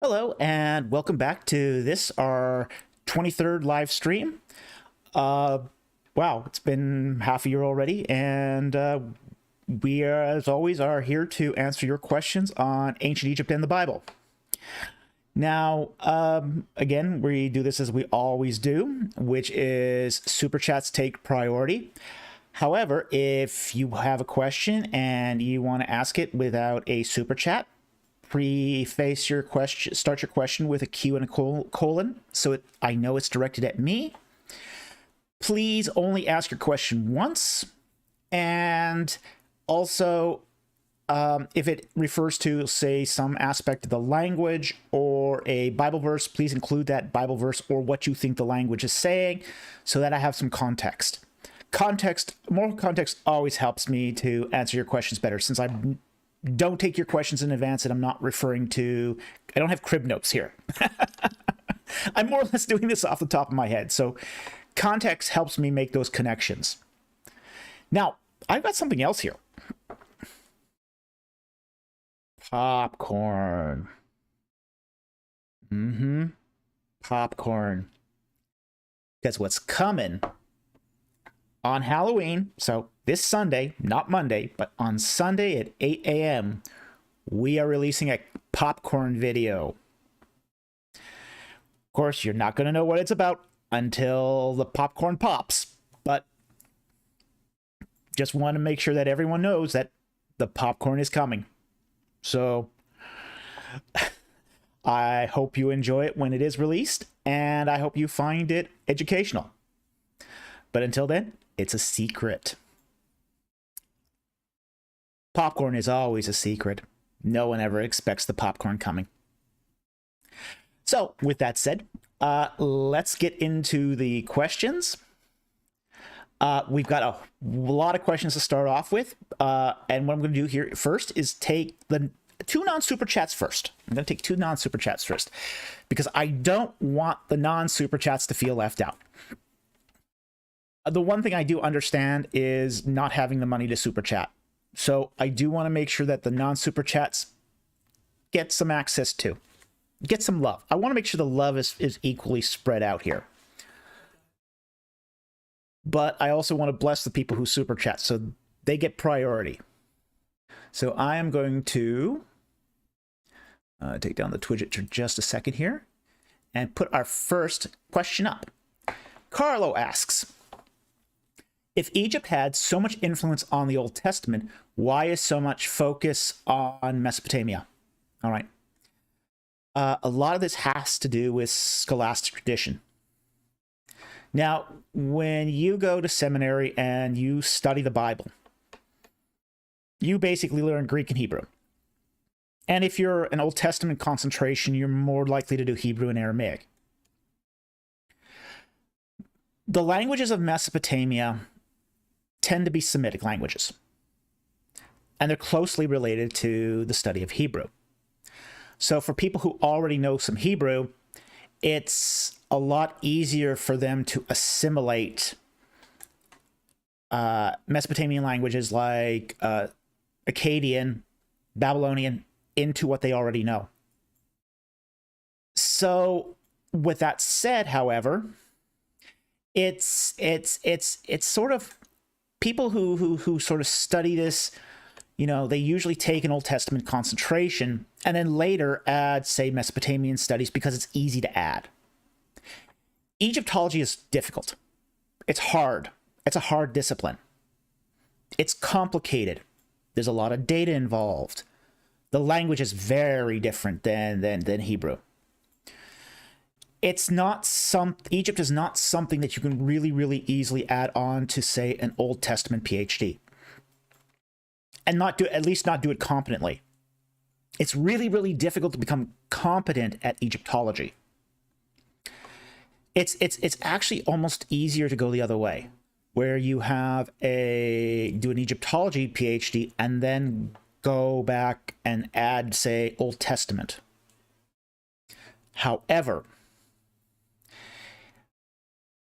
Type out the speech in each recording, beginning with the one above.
Hello and welcome back to this, our 23rd live stream. Wow, it's been half a year already, and we are, as always, are here to answer your questions on ancient Egypt and the Bible. Now, again, we do this as we always do, which is super chats take priority. However, if you have a question and you want to ask it without a super chat, preface your question, start your question with a Q and a colon, so I know it's directed at me. Please only ask your question once, and also if it refers to, say, some aspect of the language or a Bible verse, please include that Bible verse or what you think the language is saying, so that I have some context. More context always helps me to answer your questions better, since I don't take your questions in advance, and I'm not referring to, I don't have crib notes here. I'm more or less doing this off the top of my head. So context helps me make those connections. Now, I've got something else here. Popcorn. Popcorn. Guess what's coming on Halloween? So this Sunday, not Monday, but on Sunday at 8 a.m., we are releasing a popcorn video. Of course, you're not going to know what it's about until the popcorn pops, but just want to make sure that everyone knows that the popcorn is coming. So I hope you enjoy it when it is released, and I hope you find it educational. But until then, it's a secret. Popcorn is always a secret. No one ever expects the popcorn coming. So, with that said, let's get into the questions. We've got a lot of questions to start off with. And what I'm going to do here first is take the two non-super chats first. I'm going to take two non-super chats first, because I don't want the non-super chats to feel left out. The one thing I do understand is not having the money to super chat. So I do want to make sure that the non-super chats get some access to, get some love. I want to make sure the love is equally spread out here. But I also want to bless the people who super chat, so they get priority. So I am going to take down the widget for just a second here and put our first question up. Carlo asks, if Egypt had so much influence on the Old Testament, why is so much focus on Mesopotamia? All right. A lot of this has to do with scholastic tradition. Now, when you go to seminary and you study the Bible, you basically learn Greek and Hebrew. And if you're an Old Testament concentration, you're more likely to do Hebrew and Aramaic. The languages of Mesopotamia tend to be Semitic languages, and they're closely related to the study of Hebrew. So for people who already know some Hebrew, it's a lot easier for them to assimilate Mesopotamian languages like Akkadian, Babylonian into what they already know. So with that said, however, it's sort of people who sort of study this, you know, they usually take an Old Testament concentration and then later add, say, Mesopotamian studies because it's easy to add. Egyptology is difficult. It's hard. It's a hard discipline. It's complicated. There's a lot of data involved. The language is very different than Hebrew. It's not Egypt is not something that you can really easily add on to, say, an Old Testament PhD. And at least not do it competently. It's really difficult to become competent at Egyptology. It's actually almost easier to go the other way, where you have do an Egyptology PhD and then go back and add, say, Old Testament. However,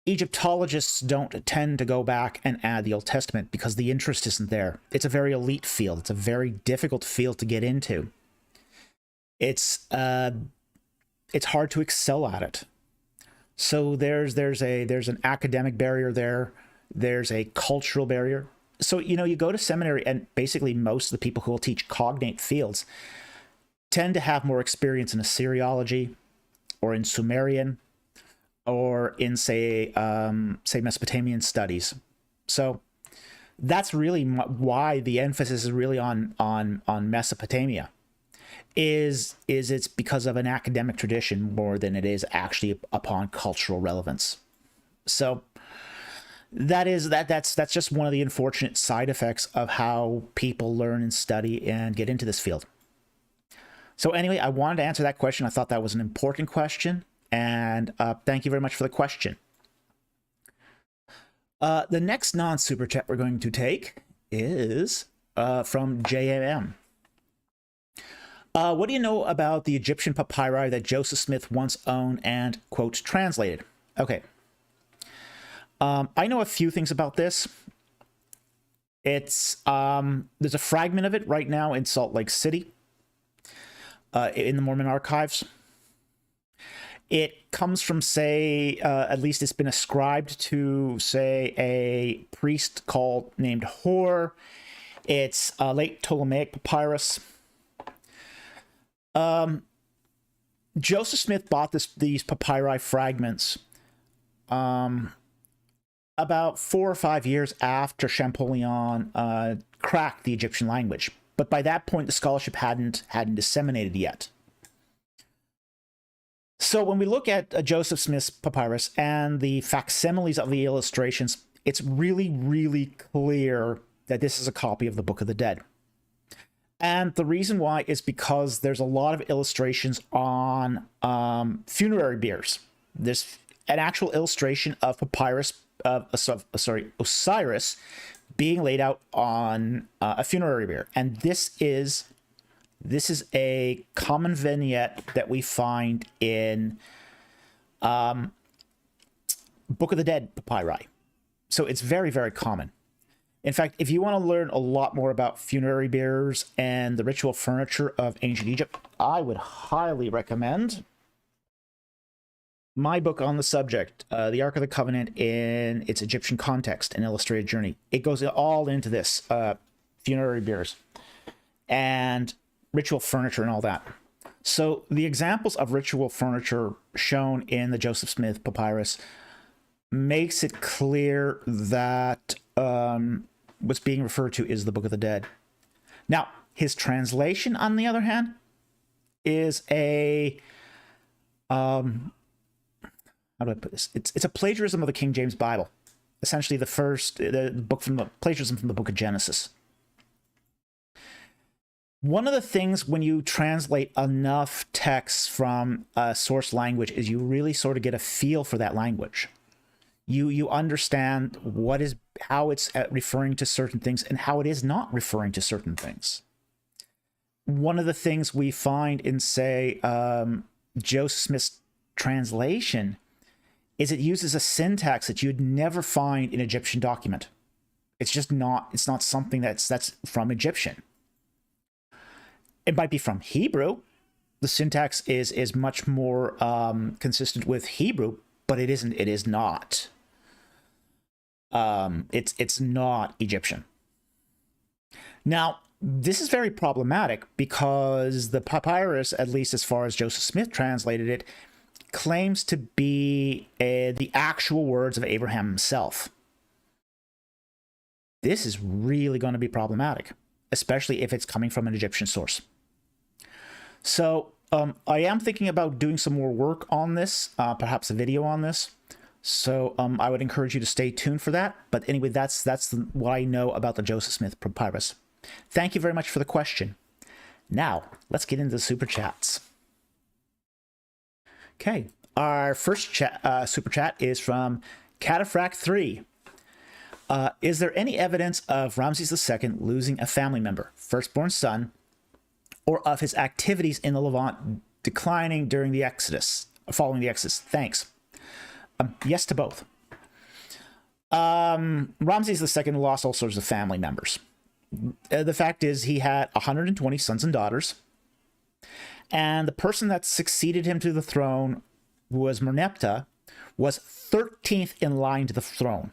Egyptologists don't tend to go back and add the Old Testament because the interest isn't there. It's a very elite field. It's a very difficult field to get into. It's it's hard to excel at it. So there's an academic barrier there. There's a cultural barrier. So, you know, you go to seminary, and basically most of the people who will teach cognate fields tend to have more experience in Assyriology or in Sumerian or in, say Mesopotamian studies. So that's really why the emphasis is really on Mesopotamia. Is it's because of an academic tradition more than it is actually upon cultural relevance. So that's just one of the unfortunate side effects of how people learn and study and get into this field. So anyway, I wanted to answer that question. I thought that was an important question, and thank you very much for the question. The next non-super chat we're going to take is from JMM. What do you know about the Egyptian papyri that Joseph Smith once owned and, quote, translated? Okay. I know a few things about this. It's there's a fragment of it right now in Salt Lake City, in the Mormon archives. It comes from, say, at least it's been ascribed to, say, a priest named Hor. It's a late Ptolemaic papyrus. Joseph Smith bought these papyri fragments about 4 or 5 years after Champollion cracked the Egyptian language. But by that point, the scholarship hadn't disseminated yet. So when we look at Joseph Smith's papyrus and the facsimiles of the illustrations, it's really, really clear that this is a copy of the Book of the Dead. And the reason why is because there's a lot of illustrations on funerary biers. There's an actual illustration of Osiris being laid out on a funerary bier, and this is a common vignette that we find in Book of the Dead papyri. So it's very, very common. In fact, if you want to learn a lot more about funerary biers and the ritual furniture of ancient Egypt, I would highly recommend my book on the subject, The Ark of the Covenant in its Egyptian Context, an Illustrated Journey. It goes all into this, funerary biers and ritual furniture and all that. So the examples of ritual furniture shown in the Joseph Smith papyrus makes it clear that what's being referred to is the Book of the Dead. Now, his translation, on the other hand, is a how do I put this? It's a plagiarism of the King James Bible, essentially the book from the plagiarism from the Book of Genesis. One of the things when you translate enough texts from a source language is you really sort of get a feel for that language. You understand how it's referring to certain things and how it is not referring to certain things. One of the things we find in, say, Joseph Smith's translation is it uses a syntax that you'd never find in an Egyptian document. It's not something that's from Egyptian. It might be from Hebrew. The syntax is much more consistent with Hebrew, but it isn't. It is not. It's not Egyptian. Now, this is very problematic because the papyrus, at least as far as Joseph Smith translated it, claims to be the actual words of Abraham himself. This is really going to be problematic, especially if it's coming from an Egyptian source. So I am thinking about doing some more work on this, perhaps a video on this. So I would encourage you to stay tuned for that. But anyway, that's what I know about the Joseph Smith papyrus. Thank you very much for the question. Now, let's get into the super chats. Okay, our first super chat is from Cataphracт3. Is there any evidence of Ramses II losing a family member, firstborn son, or of his activities in the Levant declining during the Exodus, following the Exodus? Thanks. Yes to both. Ramses II lost all sorts of family members. The fact is he had 120 sons and daughters, And the person that succeeded him to the throne was Merneptah, was 13th in line to the throne.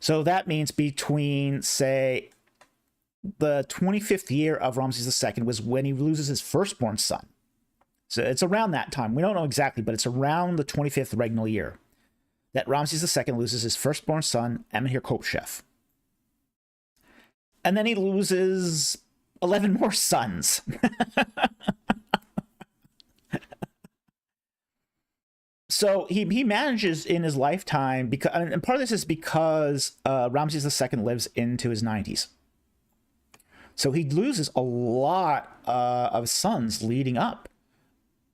So that means between, say, the 25th year of Ramses II was when he loses his firstborn son. So it's around that time. We don't know exactly, but it's around the 25th regnal year that Ramses II loses his firstborn son, Amenhotep. And then he loses 11 more sons. So he manages in his lifetime, because, and part of this is because Ramses II lives into his 90s. So he loses a lot of sons leading up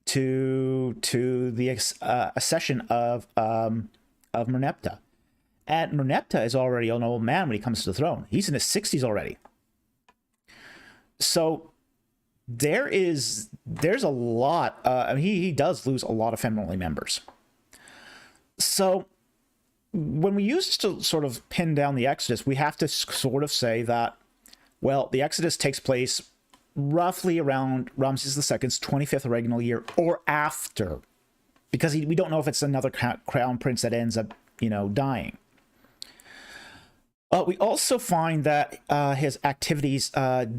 to the accession of Merneptah. And Merneptah is already an old man when he comes to the throne. He's in his 60s already. So there's a lot. I mean, he does lose a lot of family members. So when we use this to sort of pin down the Exodus, we have to sort of say that, well, the Exodus takes place roughly around Ramses II's 25th regnal year or after, because we don't know if it's another crown prince that ends up, dying. We also find that his activities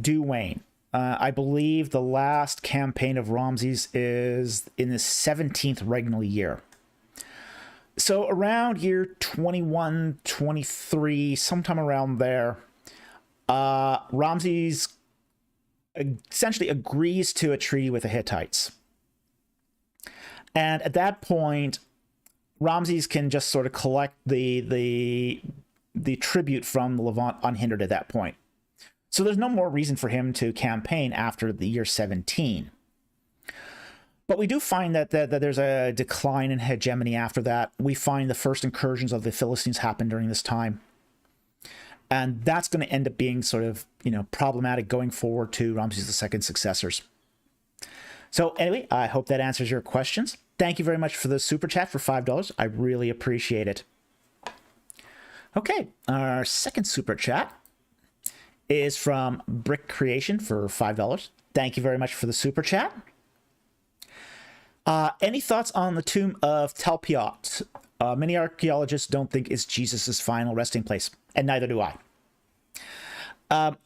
do wane. I believe the last campaign of Ramses is in the 17th regnal year. So around year 21, 23, sometime around there, Ramses essentially agrees to a treaty with the Hittites. And at that point, Ramses can just sort of collect the tribute from the Levant unhindered at that point. So there's no more reason for him to campaign after the year 17. But we do find that there's a decline in hegemony after that. We find the first incursions of the Philistines happen during this time. And that's going to end up being sort of, problematic going forward to Ramses II's successors. So anyway, I hope that answers your questions. Thank you very much for the super chat for $5. I really appreciate it. Okay, our second super chat is from Brick Creation for $5. Thank you very much for the super chat. Any thoughts on the tomb of Talpiot? Many archaeologists don't think it's Jesus's final resting place, and neither do I.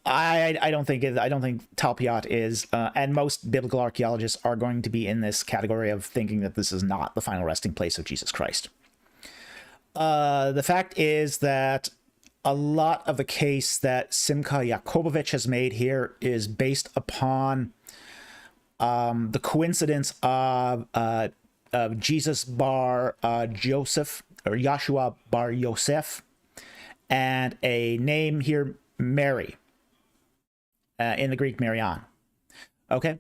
I don't think Talpiot is, and most biblical archaeologists are going to be in this category of thinking that this is not the final resting place of Jesus Christ. The fact is that a lot of the case that Simcha Yakobovich has made here is based upon the coincidence of Jesus bar Joseph, or Yahshua bar Yosef, and a name here, Mary, in the Greek, Marianne. Okay.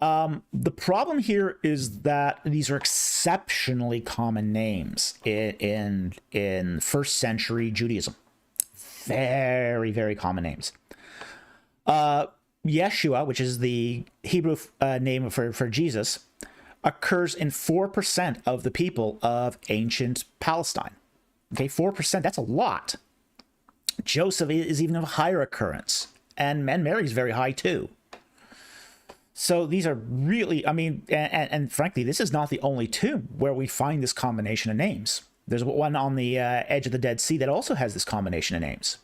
The problem here is that these are exceptionally common names in first century Judaism. Very, very common names. Yeshua, which is the Hebrew name for Jesus, occurs in 4% of the people of ancient Palestine. Okay, 4%, that's a lot. Joseph is even of a higher occurrence, and Mary is very high too. So these are really, and frankly, this is not the only tomb where we find this combination of names. There's one on the edge of the Dead Sea that also has this combination of names.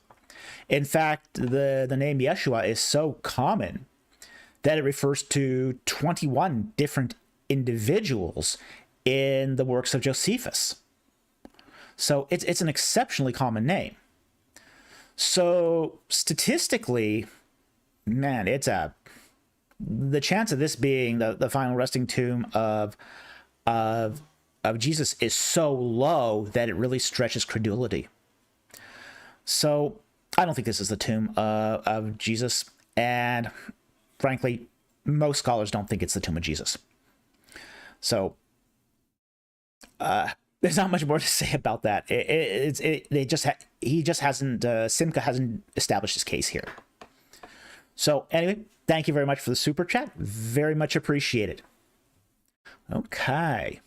In fact, the name Yeshua is so common that it refers to 21 different individuals in the works of Josephus. So it's an exceptionally common name. So statistically, man, the chance of this being the final resting tomb of Jesus is so low that it really stretches credulity. So I don't think this is the tomb of Jesus, and frankly, most scholars don't think it's the tomb of Jesus. So there's not much more to say about that. Simcha hasn't established his case here. So anyway, thank you very much for the super chat. Very much appreciated. Okay.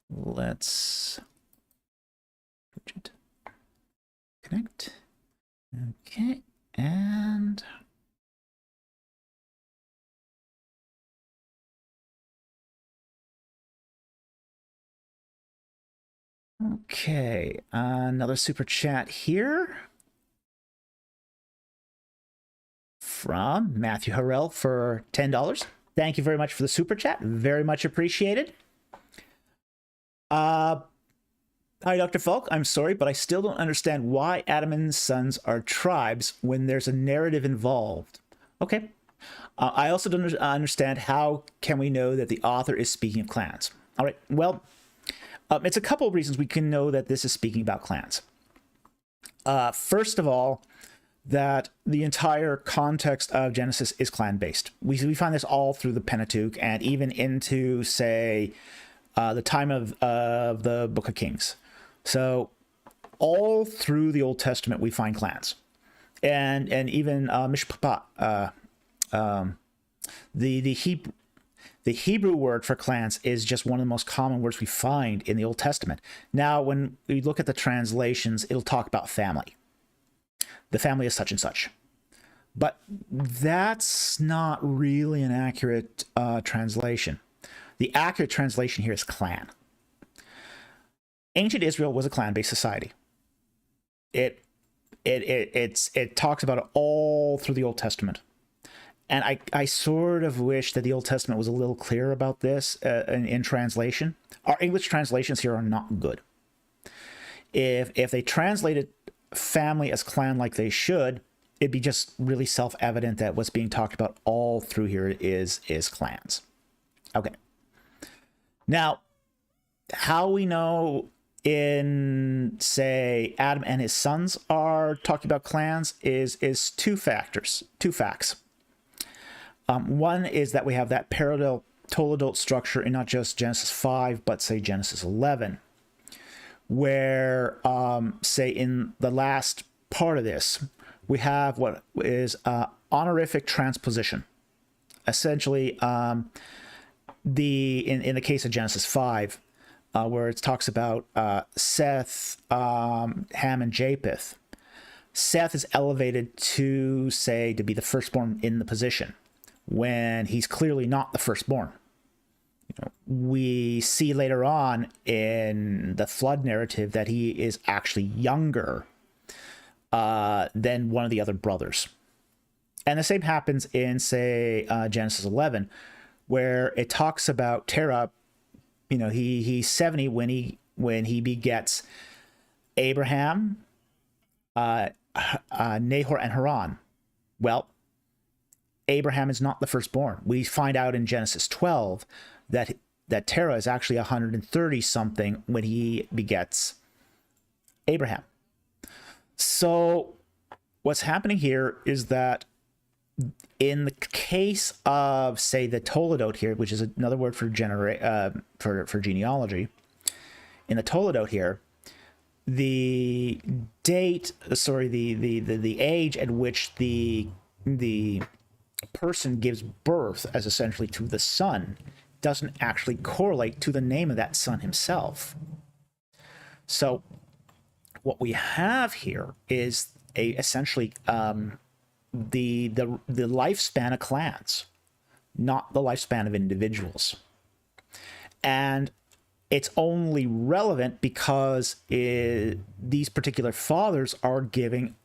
Let's connect. Okay. And Okay, another super chat here from Matthew Harrell for $10. Thank you very much for the super chat. Very much appreciated. Hi, Dr. Falk. I'm sorry, but I still don't understand why Adam and his sons are tribes when there's a narrative involved. Okay. I also don't understand how can we know that the author is speaking of clans. All right. Well, it's a couple of reasons we can know that this is speaking about clans. First of all, that the entire context of Genesis is clan-based. We find this all through the Pentateuch and even into, say, the time of the Book of Kings. So all through the Old Testament, we find clans. And even mishpat, the Hebrew word for clans is just one of the most common words we find in the Old Testament. Now, when we look at the translations, it'll talk about family. The family is such and such. But that's not really an accurate translation. The accurate translation here is clan. Ancient Israel was a clan-based society. It talks about it all through the Old Testament. And I sort of wish that the Old Testament was a little clearer about this in translation. Our English translations here are not good. If they translated family as clan like they should, it'd be just really self-evident that what's being talked about all through here is clans. Okay. Now, how we know in, say, Adam and his sons are talking about clans is two facts. One is that we have that parallel toledot structure in not just Genesis 5, but say Genesis 11, where, say, in the last part of this, we have what is honorific transposition. Essentially, in the case of Genesis 5, where it talks about Seth, Ham, and Japheth, Seth is elevated to, say, to be the firstborn in the position, when he's clearly not the firstborn. We see later on in the flood narrative that he is actually younger than one of the other brothers. And the same happens in, say, Genesis 11, where it talks about Terah. He's 70 when he begets Abraham, Nahor, and Haran. Well, Abraham is not the firstborn. We find out in Genesis 12 that Terah is actually 130 something when he begets Abraham. So what's happening here is that in the case of, say, the Toledot here, which is another word for genealogy, in the Toledot here, the age at which the person gives birth as essentially to the son doesn't actually correlate to the name of that son himself. So what we have here is essentially the lifespan of clans, not the lifespan of individuals. And it's only relevant because these particular fathers are given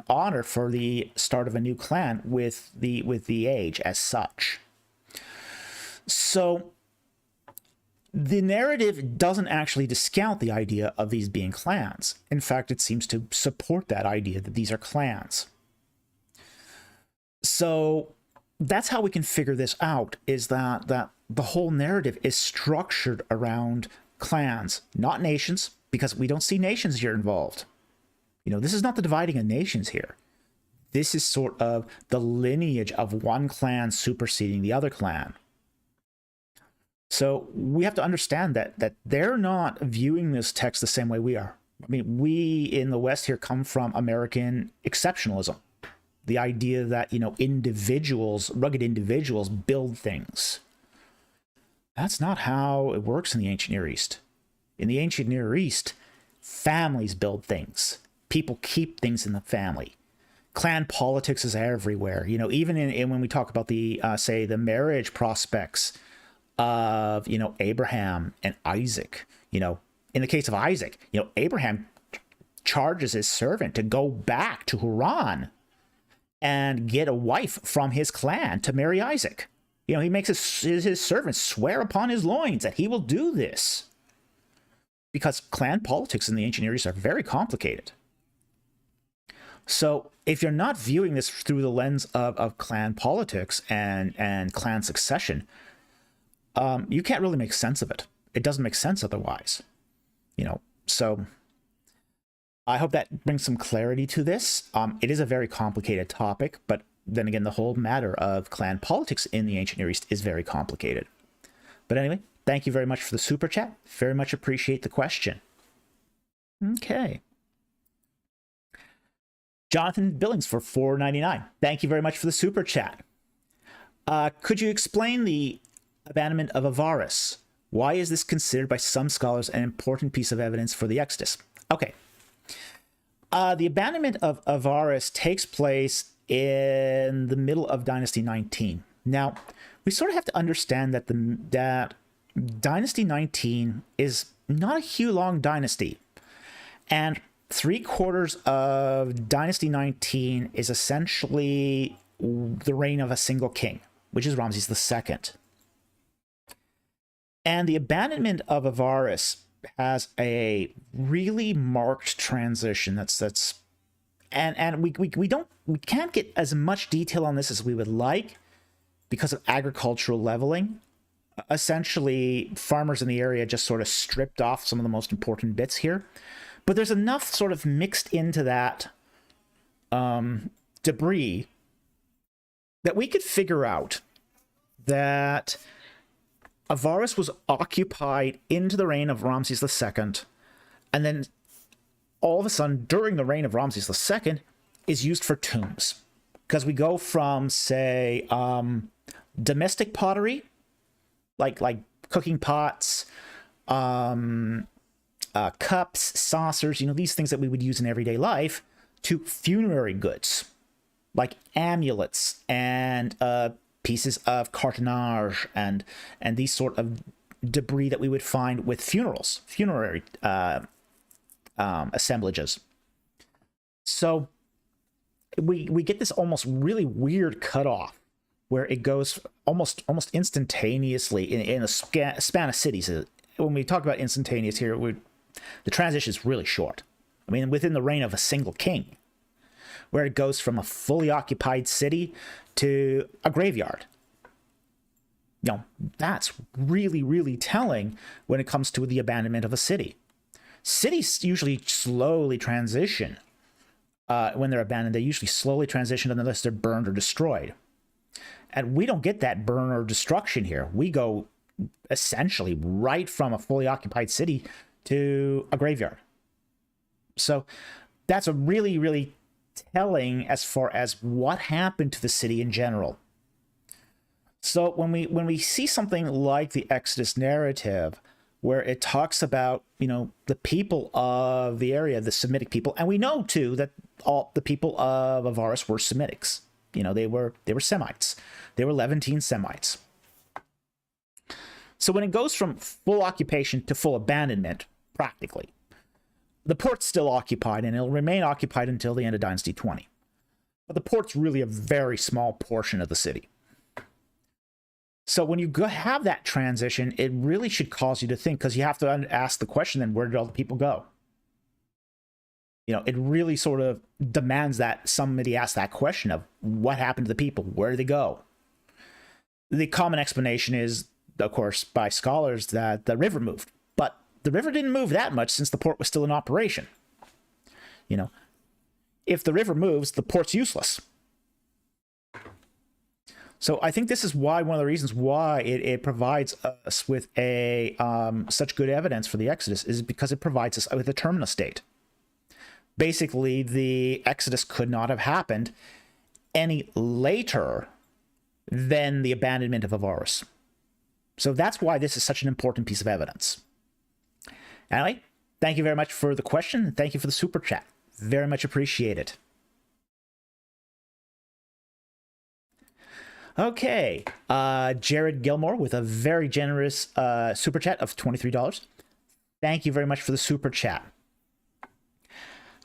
honor for the start of a new clan with the age as such. So the narrative doesn't actually discount the idea of these being clans. In fact, it seems to support that idea that these are clans. So that's how we can figure this out, is that the whole narrative is structured around clans, not nations, because we don't see nations here involved. This is not the dividing of nations here. This is sort of the lineage of one clan superseding the other clan. So we have to understand that they're not viewing this text the same way we are. I mean, we in the West here come from American exceptionalism. The idea that, rugged individuals build things. That's not how it works in the ancient Near East. In the ancient Near East, families build things. People keep things in the family. Clan politics is everywhere. Even in when we talk about the, say, the marriage prospects of, Abraham and Isaac, in the case of Isaac, Abraham charges his servant to go back to Haran and get a wife from his clan to marry Isaac. He makes his servant swear upon his loins that he will do this. Because clan politics in the ancient Near East are very complicated. So if you're not viewing this through the lens of clan politics and clan succession, you can't really make sense of it. It doesn't make sense otherwise. So I hope that brings some clarity to this. It is a very complicated topic, but then again, the whole matter of clan politics in the ancient Near East is very complicated. But anyway, thank you very much for the super chat. Very much appreciate the question. Okay. Jonathan Billings for $4.99. Thank you very much for the super chat. Could you explain the abandonment of Avaris? Why is this considered by some scholars an important piece of evidence for the Exodus? Okay. The abandonment of Avaris takes place in the middle of Dynasty 19. Now, we sort of have to understand that that Dynasty 19 is not a huge long dynasty. And 3/4 of Dynasty 19 is essentially the reign of a single king, which is Ramses II. And the abandonment of Avaris has a really marked transition. And we can't get as much detail on this as we would like because of agricultural leveling. Essentially, farmers in the area just sort of stripped off some of the most important bits here. But there's enough sort of mixed into that debris that we could figure out that Avaris was occupied into the reign of Ramses II, and then all of a sudden, during the reign of Ramses II, is used for tombs. Because we go from, say, domestic pottery, like cooking pots, cups, saucers, these things that we would use in everyday life, to funerary goods, like amulets and pieces of cartonnage and these sort of debris that we would find with funerary assemblages. So we get this almost really weird cutoff where it goes almost instantaneously in a span of cities. When we talk about instantaneous here, the transition is really short. I mean, within the reign of a single king, where it goes from a fully occupied city to a graveyard. That's really, really telling when it comes to the abandonment of a city. Cities usually slowly transition. When they're abandoned, they usually slowly transition unless they're burned or destroyed. And we don't get that burn or destruction here. We go essentially right from a fully occupied city to a graveyard. So that's a really, really telling as far as what happened to the city in general. So when we see something like the Exodus narrative, where it talks about, the people of the area, the Semitic people, and we know too that all the people of Avaris were Semitics. They were Semites. They were Levantine Semites. So when it goes from full occupation to full abandonment, practically, the port's still occupied, and it'll remain occupied until the end of Dynasty 20. But the port's really a very small portion of the city. So when you have that transition, it really should cause you to think, because you have to ask the question, then where did all the people go? It really sort of demands that somebody ask that question of what happened to the people? Where did they go? The common explanation is, of course, by scholars that the river moved. But the river didn't move that much since the port was still in operation. If the river moves, the port's useless. So I think this is why one of the reasons why it provides us with a such good evidence for the Exodus is because it provides us with a terminus date. Basically, the Exodus could not have happened any later than the abandonment of Avaris. So that's why this is such an important piece of evidence. Anyway, thank you very much for the question, and thank you for the super chat. Very much appreciated. Okay, Jared Gilmore with a very generous super chat of $23. Thank you very much for the super chat.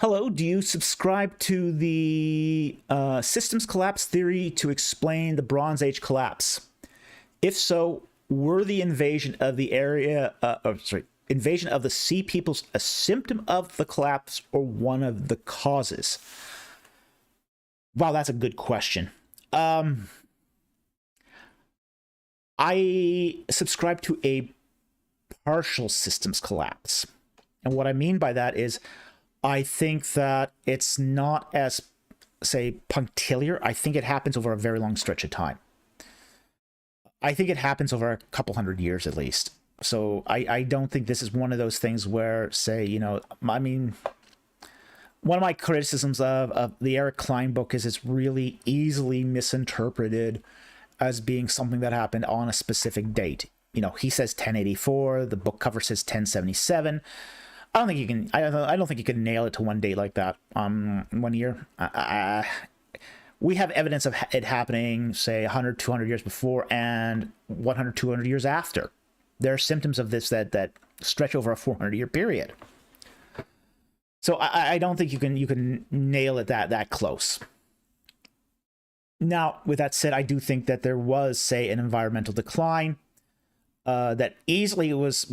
Hello, do you subscribe to the systems collapse theory to explain the Bronze Age collapse? If so, were the invasion of the invasion of the Sea Peoples a symptom of the collapse or one of the causes? Wow, that's a good question. I subscribe to a partial systems collapse. And what I mean by that is I think that it's not as, say, punctiliar. I think it happens over a very long stretch of time. I think it happens over a couple hundred years at least. So I don't think this is one of those things where, say, you know, I mean, one of my criticisms of the Eric Klein book is it's really easily misinterpreted as being something that happened on a specific date. You know, he says 1084, the book cover says 1077. I don't think you can. I don't think you can nail it to one date like that. 1 year. We have evidence of it happening, say, 100, 200 years before and 100, 200 years after. There are symptoms of this that stretch over a 400-year period. So I don't think you can nail it that close. Now, with that said, I do think that there was, say, an environmental decline that easily was,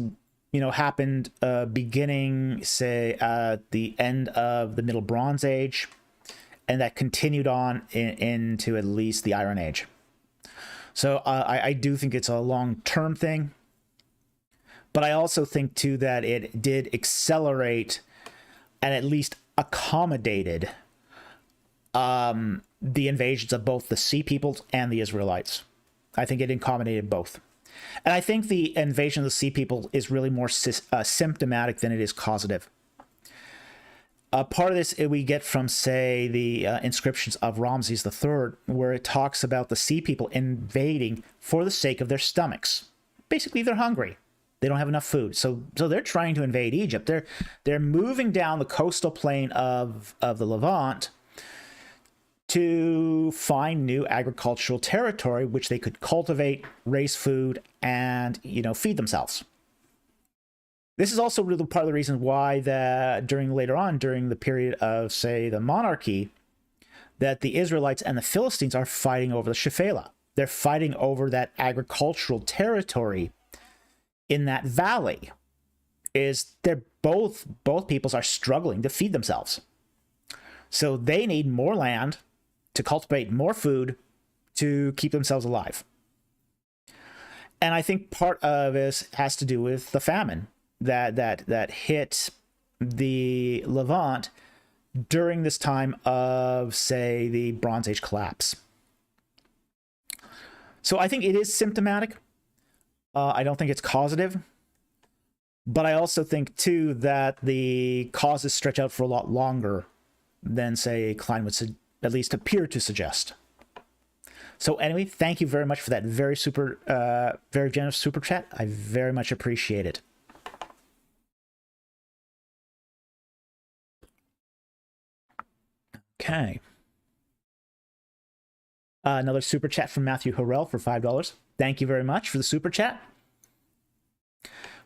you know, happened beginning, say, at the end of the Middle Bronze Age, and that continued on into at least the Iron Age. So I do think it's a long-term thing, but I also think, too, that it did accelerate and at least accommodated the invasions of both the Sea Peoples and the Israelites. I think it accommodated both. And I think the invasion of the Sea People is really more symptomatic than it is causative. Part of this we get from, say, the inscriptions of Ramses III, where it talks about the Sea People invading for the sake of their stomachs. Basically, they're hungry. They don't have enough food. So they're trying to invade Egypt. They're moving down the coastal plain of the Levant to find new agricultural territory which they could cultivate, raise food, and, you know, feed themselves. This is also really part of the reason why later on during the period of, say, the monarchy, that the Israelites and the Philistines are fighting over the Shephelah. They're fighting over that agricultural territory in that valley. Both peoples are struggling to feed themselves. So they need more land to cultivate more food to keep themselves alive. And I think part of this has to do with the famine that hit the Levant during this time of, say, the Bronze Age collapse. So I think it is symptomatic. I don't think it's causative. But I also think, too, that the causes stretch out for a lot longer than, say, Klein would at least appear to suggest. So anyway, thank you very much for that very generous super chat. I very much appreciate it. Okay. Another super chat from Matthew Harrell for $5. Thank you very much for the super chat.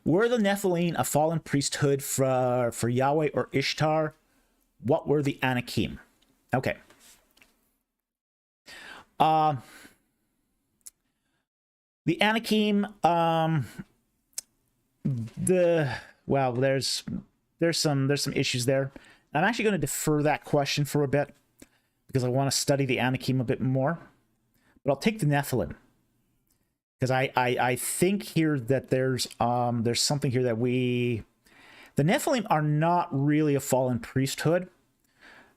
Were the Nephilim a fallen priesthood for Yahweh or Ishtar? What were the Anakim? Okay. The Anakim, there's some issues there. I'm actually going to defer that question for a bit because I want to study the Anakim a bit more. But I'll take the Nephilim because I think here that there's something here that the Nephilim are not really a fallen priesthood.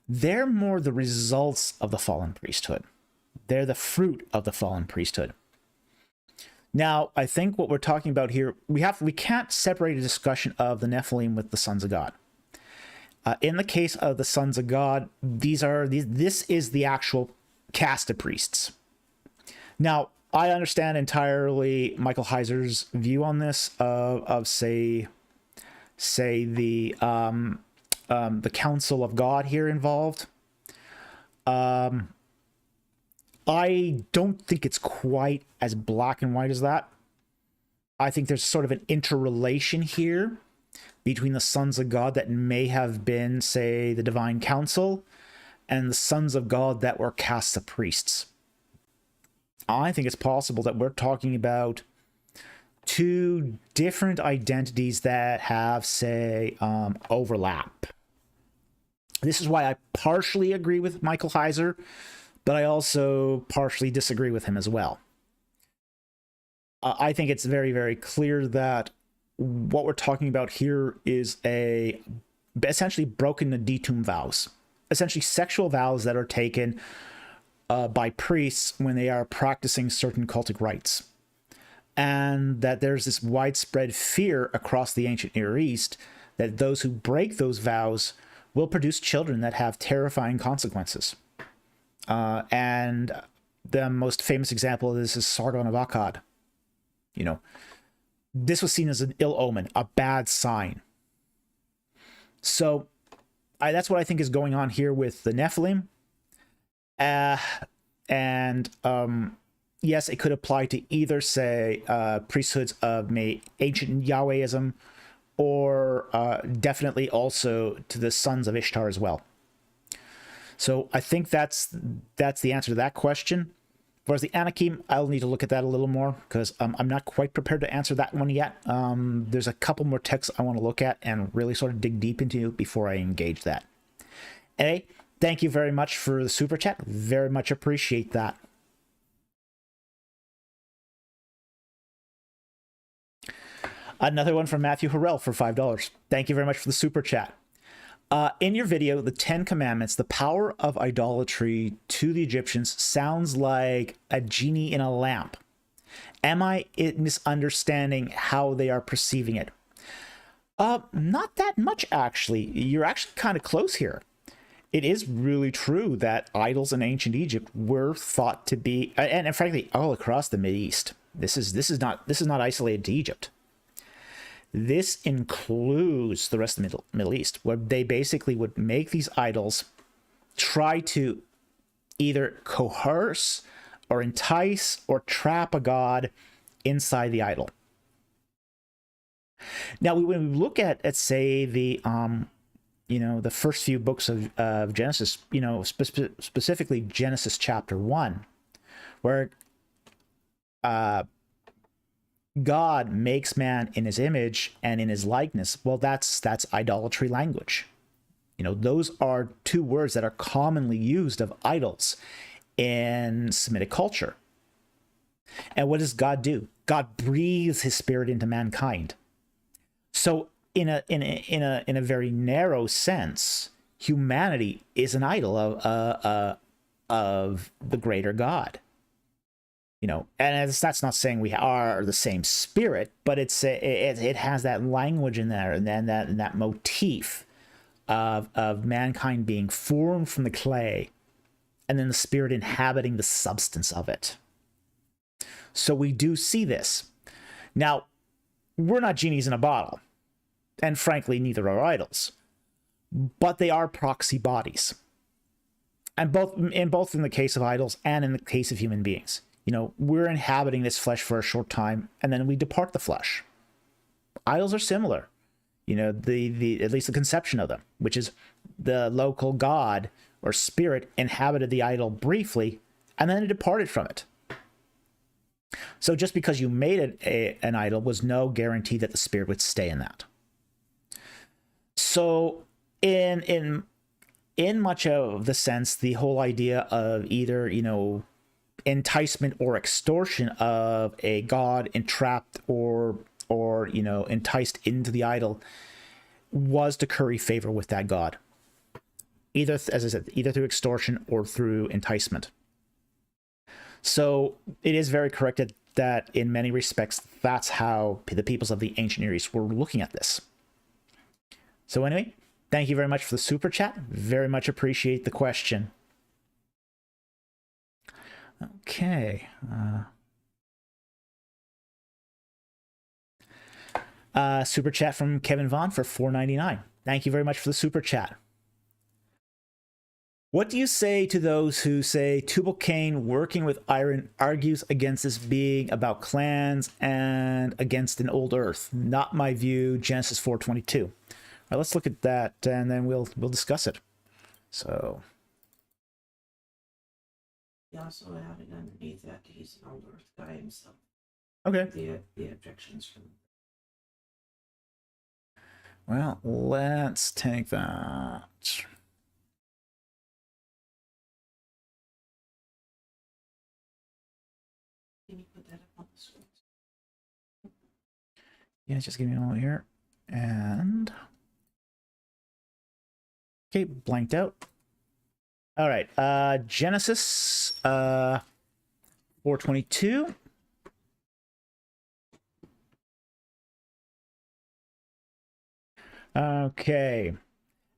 They're more the results of the fallen priesthood. They're the fruit of the fallen priesthood. Now, I think what we're talking about here, we can't separate a discussion of the Nephilim with the sons of God. In the case of the sons of God, this is the actual caste of priests. Now, I understand entirely Michael Heiser's view on this of say the council of God here involved. I don't think it's quite as black and white as that. I think there's sort of an interrelation here between the sons of God that may have been, say, the divine council and the sons of God that were castes of priests. I think it's possible that we're talking about two different identities that have, say, overlap. This is why I partially agree with Michael Heiser, but I also partially disagree with him as well. I think it's very, very clear that what we're talking about here is essentially broken the detum vows, essentially sexual vows that are taken by priests when they are practicing certain cultic rites. And that there's this widespread fear across the ancient Near East that those who break those vows will produce children that have terrifying consequences. And the most famous example of this is Sargon of Akkad. You know, this was seen as an ill omen, a bad sign. So that's what I think is going on here with the Nephilim. Yes, it could apply to either, say, priesthoods of ancient Yahwehism, or definitely also to the sons of Ishtar as well. So I think that's the answer to that question. Whereas the Anakim, I'll need to look at that a little more, because I'm not quite prepared to answer that one yet. There's a couple more texts I want to look at and really sort of dig deep into before I engage that. Anyway, thank you very much for the super chat. Very much appreciate that. Another one from Matthew Harrell for $5. Thank you very much for the super chat. In your video, the 10 Commandments, the power of idolatry to the Egyptians sounds like a genie in a lamp. Am I misunderstanding how they are perceiving it? Not that much, actually. You're actually kind of close here. It is really true that idols in ancient Egypt were thought to be, and frankly, all across the Mideast. This is not isolated to Egypt. This includes the rest of the Middle East, where they basically would make these idols, try to either coerce or entice or trap a god inside the idol. Now, when we look at say, the the first few books of Genesis, specifically Genesis chapter 1, where God makes man in his image and in his likeness. Well, that's idolatry language. Those are two words that are commonly used of idols in Semitic culture. And what does God do? God breathes his spirit into mankind. So in a very narrow sense, humanity is an idol of the greater God. And that's not saying we are the same spirit, but it has that language in there, and then that motif of mankind being formed from the clay, and then the spirit inhabiting the substance of it. So we do see this. Now, we're not genies in a bottle, and frankly, neither are idols, but they are proxy bodies, and both in the case of idols and in the case of human beings. We're inhabiting this flesh for a short time, and then we depart the flesh. Idols are similar. At least the conception of them, which is the local god or spirit inhabited the idol briefly, and then it departed from it. So just because you made it an idol was no guarantee that the spirit would stay in that. So in much of the sense, the whole idea of either, enticement or extortion of a god entrapped or enticed into the idol was to curry favor with that god, either, as I said, either through extortion or through enticement. So it is very correct that in many respects that's how the peoples of the ancient Near East were looking at this. So anyway, thank you very much for the super chat. Very much appreciate the question. Okay. Super chat from Kevin Vaughn for $4.99. Thank you very much for the super chat. What do you say to those who say Tubal-Cain working with iron argues against this being about clans and against an old Earth? Not my view. Genesis 4:22. All right, let's look at that and then we'll discuss it. So. Yeah, also having underneath that he's an old Earth guy himself. Okay. The objections from. Well, let's take that. Can you put that up on the screen? Yeah, just give me a moment here. And okay, blanked out. All right, Genesis 4:22. Okay.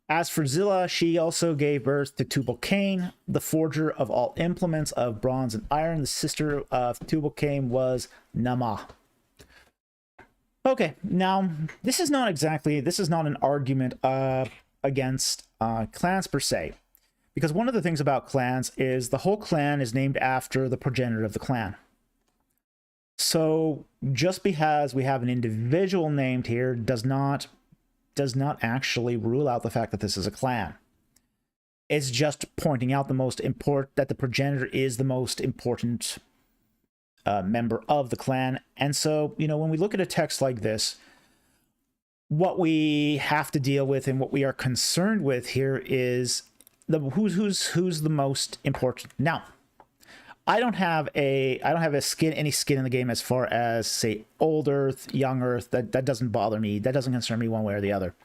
As for Zillah, she also gave birth to Tubal-Cain, the forger of all implements of bronze and iron. The sister of Tubal-Cain was Nama. Okay, now this is not an argument against clans per se, because one of the things about clans is the whole clan is named after the progenitor of the clan. So just because we have an individual named here does not actually rule out the fact that this is a clan. It's just pointing out that the progenitor is the most important member of the clan. And so, you know, when we look at a text like this, what we have to deal with and what we are concerned with here is who's the most important. Now, I don't have any skin in the game as far as, say, old Earth, young Earth. That doesn't bother me. That doesn't concern me one way or the other.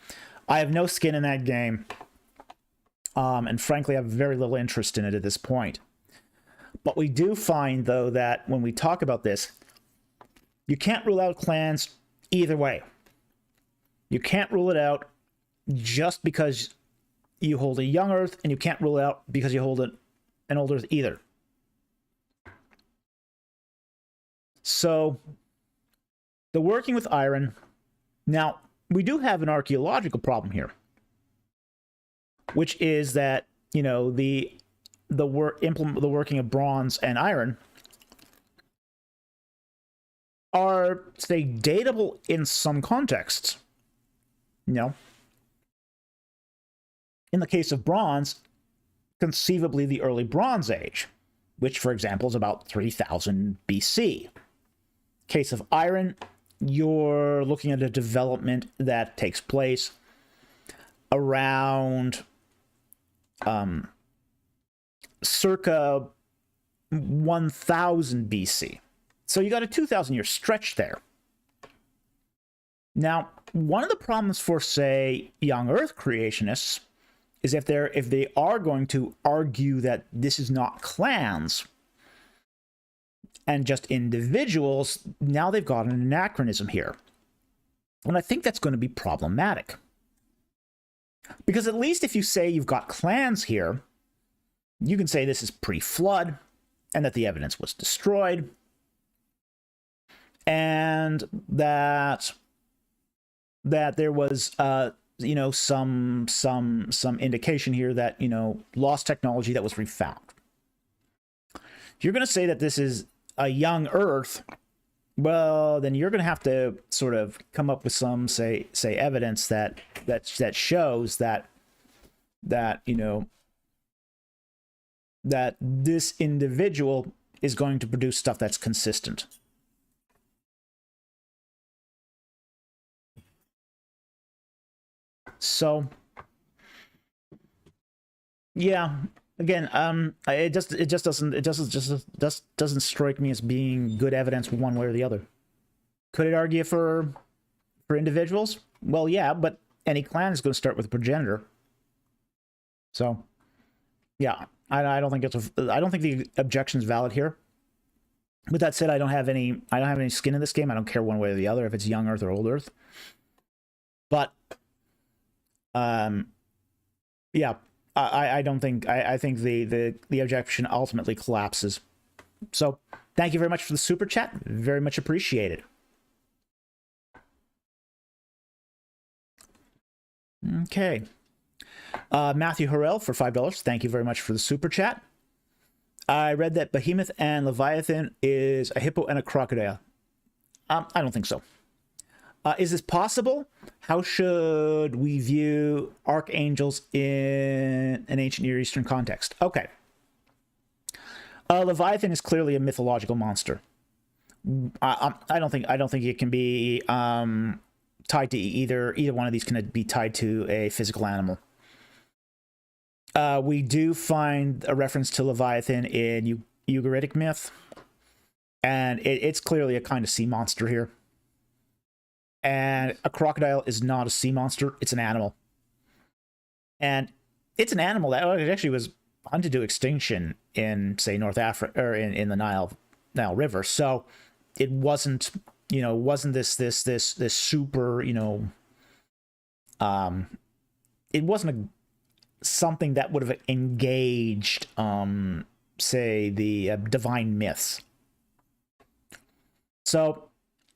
I have no skin in that game. And frankly, I have very little interest in it at this point. But we do find, though, that when we talk about this, you can't rule out clans either way. You can't rule it out just because you hold a young Earth, and you can't rule it out because you hold an old Earth either. So, the working with iron. Now, we do have an archaeological problem here, which is that, you know, the working of bronze and iron are, say, datable in some contexts. You know, in the case of bronze, conceivably the early Bronze Age, which, for example, is about 3000 BC. Case of iron, you're looking at a development that takes place around circa 1000 BC. So you got a 2000-year stretch there. Now, one of the problems for, say, young Earth creationists is if they are going to argue that this is not clans and just individuals, now they've got an anachronism here. And I think that's going to be problematic. Because at least if you say you've got clans here, you can say this is pre-flood and that the evidence was destroyed and that there was you know, some indication here that, you know, lost technology that was refound. If you're going to say that this is a young Earth, well, then you're going to have to sort of come up with some, say evidence that shows that you know, that this individual is going to produce stuff that's consistent. So, yeah. Again, it just doesn't strike me as being good evidence one way or the other. Could it argue for individuals? Well, yeah, but any clan is going to start with a progenitor. So, yeah, I don't think the objection is valid here. With that said, I don't have any skin in this game. I don't care one way or the other if it's young Earth or old Earth. But, yeah. I don't think I think the objection ultimately collapses. So thank you very much for the super chat. Very much appreciated. Okay. Matthew Harrell for $5. Thank you very much for the super chat. I read that Behemoth and Leviathan is a hippo and a crocodile. I don't think so. Is this possible? How should we view archangels in an ancient Near Eastern context? Okay. Leviathan is clearly a mythological monster. I don't think it can be tied to either one of these can be tied to a physical animal. We do find a reference to Leviathan in Ugaritic myth, and it's clearly a kind of sea monster here. And a crocodile is not a sea monster; it's an animal, and it's an animal that actually was hunted to extinction in, say, North Africa or in the Nile River. So it wasn't, this super, it wasn't something that would have engaged, say, the divine myths. So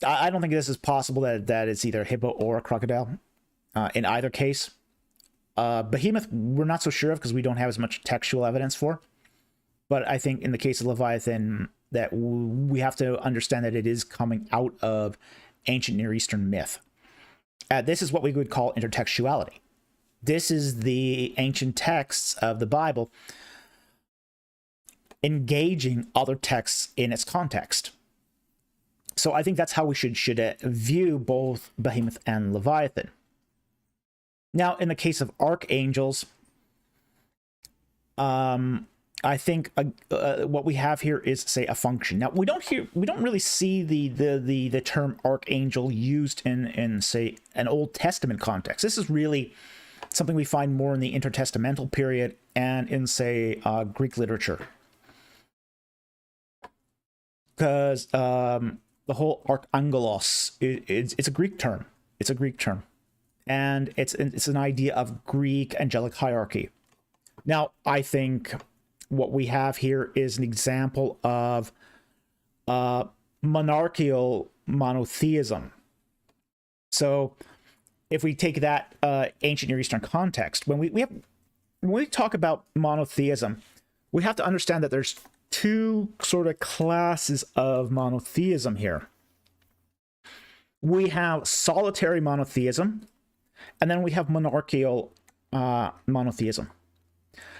I don't think this is possible that it's either a hippo or a crocodile in either case. Behemoth, we're not so sure of because we don't have as much textual evidence for. But I think in the case of Leviathan, that we have to understand that it is coming out of ancient Near Eastern myth. This is what we would call intertextuality. This is the ancient texts of the Bible engaging other texts in its context. So I think that's how we should view both Behemoth and Leviathan. Now, in the case of archangels, I think what we have here is, say, a function. Now, we don't really see the term archangel used in say an Old Testament context. This is really something we find more in the intertestamental period and in, say, Greek literature, because the whole archangelos it's a Greek term. It's a Greek term, and it's an idea of Greek angelic hierarchy. Now, I think what we have here is an example of monarchical monotheism. So if we take that ancient Near Eastern context, when we talk about monotheism, we have to understand that there's two sort of classes of monotheism here. We have solitary monotheism, and then we have monarchical monotheism.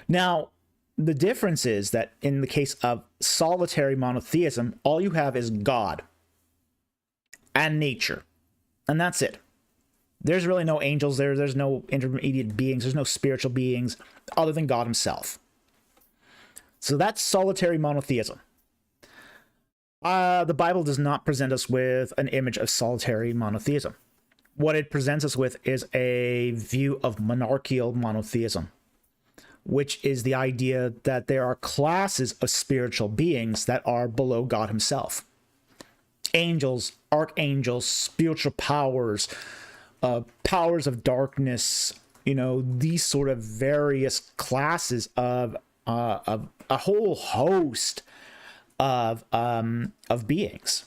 Now, the difference is that in the case of solitary monotheism, all you have is God and nature, and that's it. There's really no angels there. There's no intermediate beings. There's no spiritual beings other than God himself. So that's solitary monotheism. The Bible does not present us with an image of solitary monotheism. What it presents us with is a view of monarchical monotheism, which is the idea that there are classes of spiritual beings that are below God himself. Angels, archangels, spiritual powers, powers of darkness, these sort of various classes of a whole host of beings.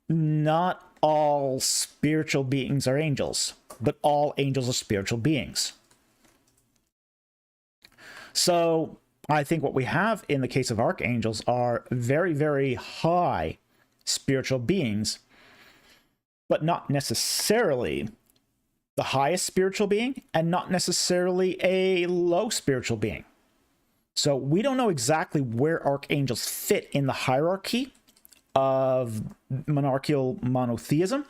Not all spiritual beings are angels, but all angels are spiritual beings. So I think what we have in the case of archangels are very, very high spiritual beings, but not necessarily the highest spiritual being and not necessarily a low spiritual being. So we don't know exactly where archangels fit in the hierarchy of monarchical monotheism,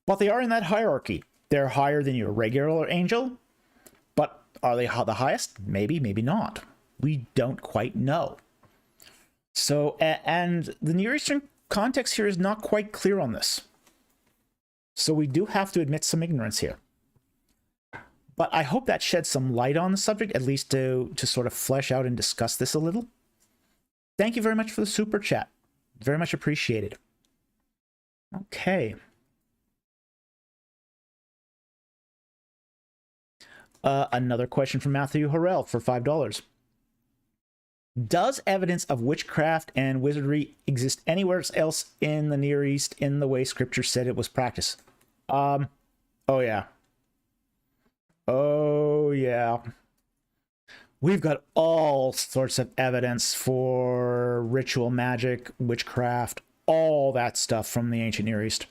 but they are in that hierarchy. They're higher than your regular angel, but are they the highest? Maybe, maybe not. We don't quite know. So, and the Near Eastern context here is not quite clear on this. So we do have to admit some ignorance here. But I hope that sheds some light on the subject, at least to sort of flesh out and discuss this a little. Thank you very much for the super chat. Very much appreciated. Okay. Another question from Matthew Harrell for $5. Does evidence of witchcraft and wizardry exist anywhere else in the Near East in the way Scripture said it was practiced? Oh yeah. Oh, yeah. We've got all sorts of evidence for ritual magic, witchcraft, all that stuff from the ancient Near East.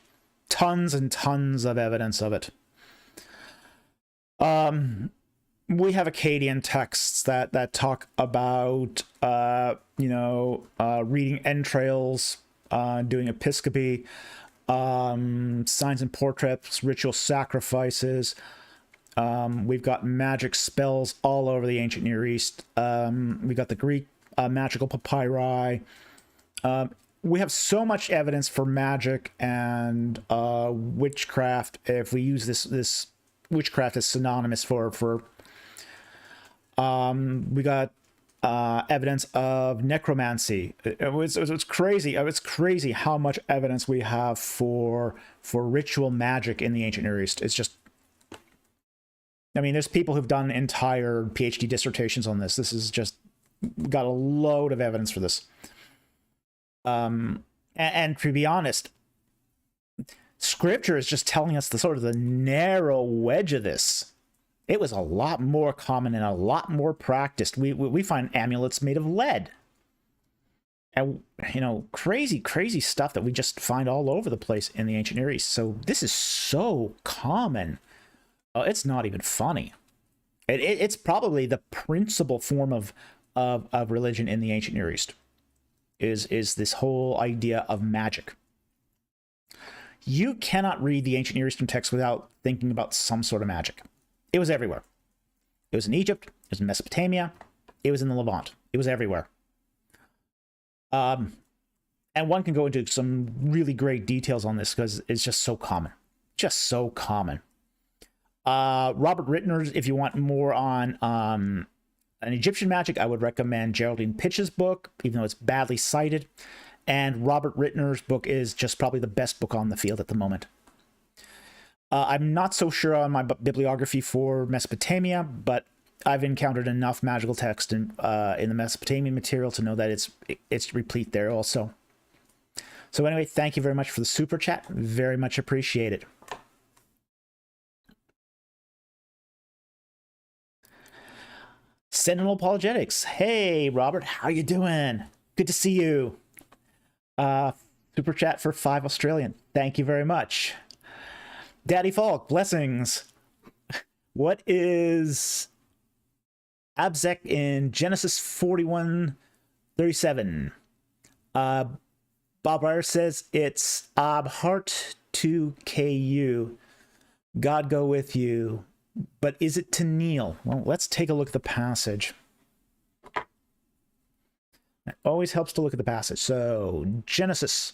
Tons and tons of evidence of it. We have Akkadian texts that talk about, reading entrails, doing episcopacy, signs and portraits, ritual sacrifices. We've got magic spells all over the ancient Near East. We got the Greek magical papyri. We have so much evidence for magic and witchcraft. If we use this witchcraft as synonymous for we got evidence of necromancy. It's crazy. It's crazy how much evidence we have for ritual magic in the ancient Near East. It's just, I mean, there's people who've done entire PhD dissertations on this. This is just got a load of evidence for this. And to be honest, Scripture is just telling us the sort of the narrow wedge of this. It was a lot more common and a lot more practiced. We find amulets made of lead. And, crazy stuff that we just find all over the place in the ancient Near East. So this is so common. It's not even funny. It's probably the principal form of religion in the ancient Near East. Is this whole idea of magic. You cannot read the ancient Near Eastern text without thinking about some sort of magic. It was everywhere. It was in Egypt. It was in Mesopotamia. It was in the Levant. It was everywhere. And one can go into some really great details on this because it's just so common. Just so common. Robert Rittner's, if you want more on an Egyptian magic, I would recommend Geraldine Pitch's book, even though it's badly cited. And Robert Rittner's book is just probably the best book on the field at the moment. I'm not so sure on my bibliography for Mesopotamia, but I've encountered enough magical text in the Mesopotamian material to know that it's replete there also. So anyway, thank you very much for the super chat. Very much appreciated. Sentinel Apologetics. Hey, Robert, how you doing? Good to see you. Super chat for 5 Australian. Thank you very much. Daddy Falk, blessings. What is Abzek in Genesis 41:37? Bob Ryder says it's Abhart to KU. God go with you. But is it to kneel? Well, let's take a look at the passage. It always helps to look at the passage. So, Genesis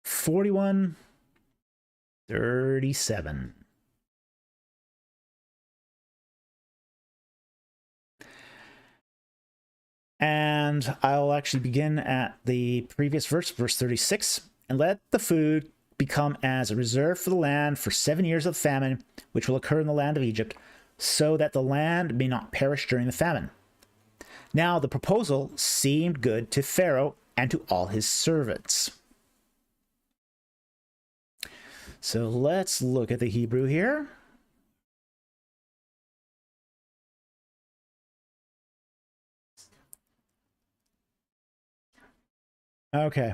41:37. And I'll actually begin at the previous verse, verse 36. And let the food become as a reserve for the land for 7 years of famine, which will occur in the land of Egypt, so that the land may not perish during the famine. Now the proposal seemed good to Pharaoh and to all his servants. So let's look at the Hebrew here. Okay.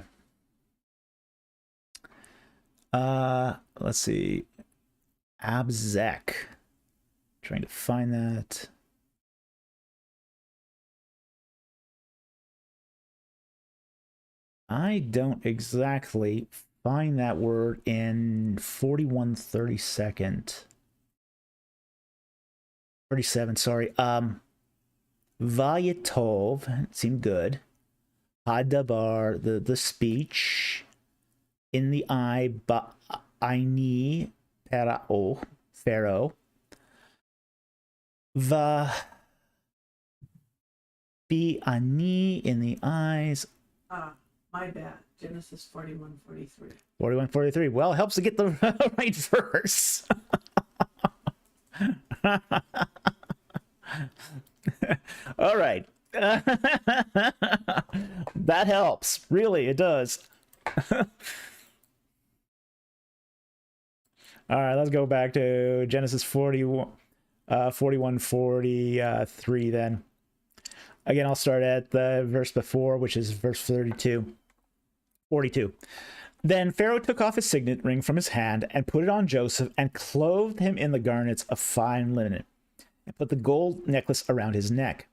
Let's see. Abzek. Trying to find that. I don't exactly find that word in 41:32. 37, sorry. Vayetov, it seemed good. Hadabar, the speech. In the eye, Ba'aini, Pharaoh. Bi'ani, in the eyes. My bad. Genesis 41:43. 41:43. Well, it helps to get the right verse. All right. That helps. Really, it does. All right, let's go back to Genesis 41, 41, 43 then. Again, I'll start at the verse before, which is verse 42. 42. Then Pharaoh took off his signet ring from his hand and put it on Joseph and clothed him in the garments of fine linen and put the gold necklace around his neck.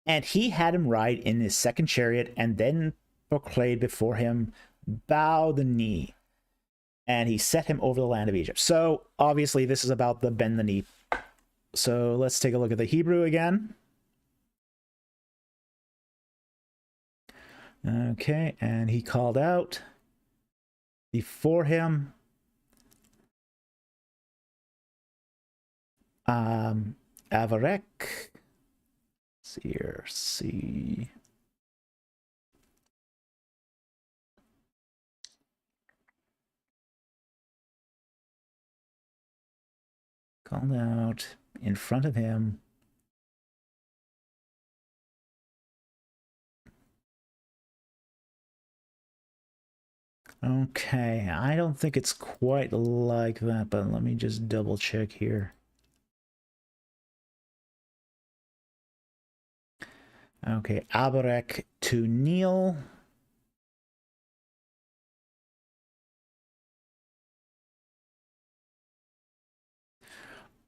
And he had him ride in his second chariot and then proclaimed before him, bow the knee. And he set him over the land of Egypt. So obviously this is about the bend the knee. So let's take a look at the Hebrew again. Okay, and he called out before him, Avarek. See here, see. Called out in front of him. Okay, I don't think it's quite like that, but let me just double check here. Okay, Abarek to kneel.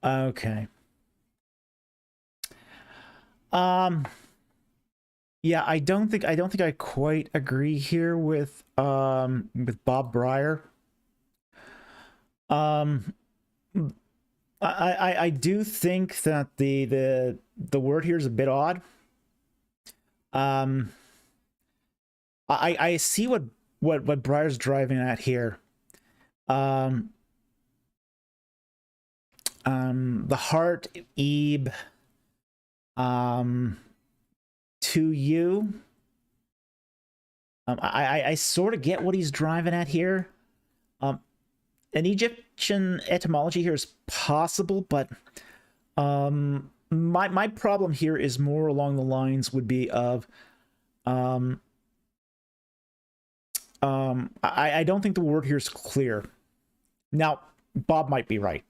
Okay. Yeah, I don't think I quite agree here with Bob Breyer. I do think that the word here is a bit odd. I see what Breyer's driving at here. The heart, Ebe, to you. I sort of get what he's driving at here. An Egyptian etymology here is possible, but my problem here is more along the lines would be of I don't think the word here is clear. Now, Bob might be right.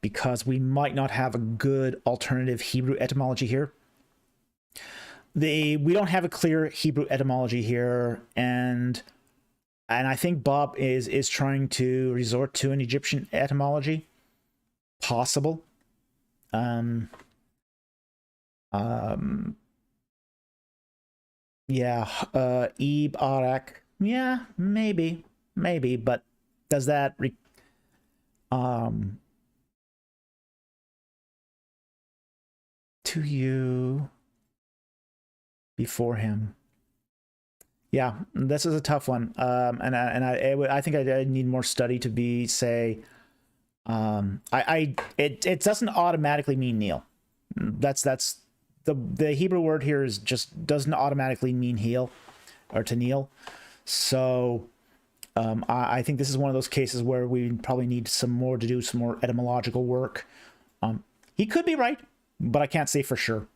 Because we might not have a good alternative Hebrew etymology here. We don't have a clear Hebrew etymology here, and I think Bob is trying to resort to an Egyptian etymology. Possible. Yeah, Ebe, Arak. Yeah, maybe, but does that to you before him? Yeah, this is a tough one. I think I need more study to be say. It doesn't automatically mean kneel. That's the Hebrew word here is just doesn't automatically mean heel or to kneel. So I think this is one of those cases where we probably need some more etymological work. He could be right, but I can't say for sure.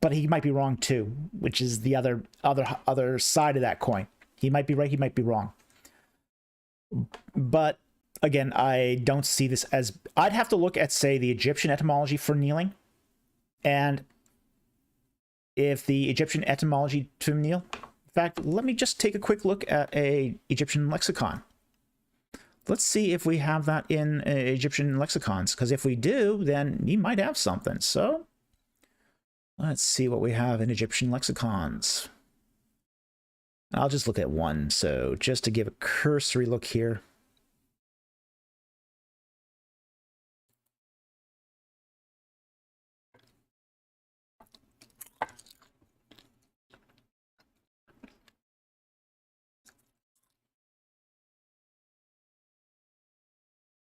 But he might be wrong too, which is the other side of that coin. He might be right, he might be wrong. But again, I don't see this as... I'd have to look at, say, the Egyptian etymology for kneeling. And if the Egyptian etymology to kneel... In fact, let me just take a quick look at a Egyptian lexicon. Let's see if we have that in Egyptian lexicons, because if we do, then you might have something. So let's see what we have in Egyptian lexicons. I'll just look at one, so just to give a cursory look here.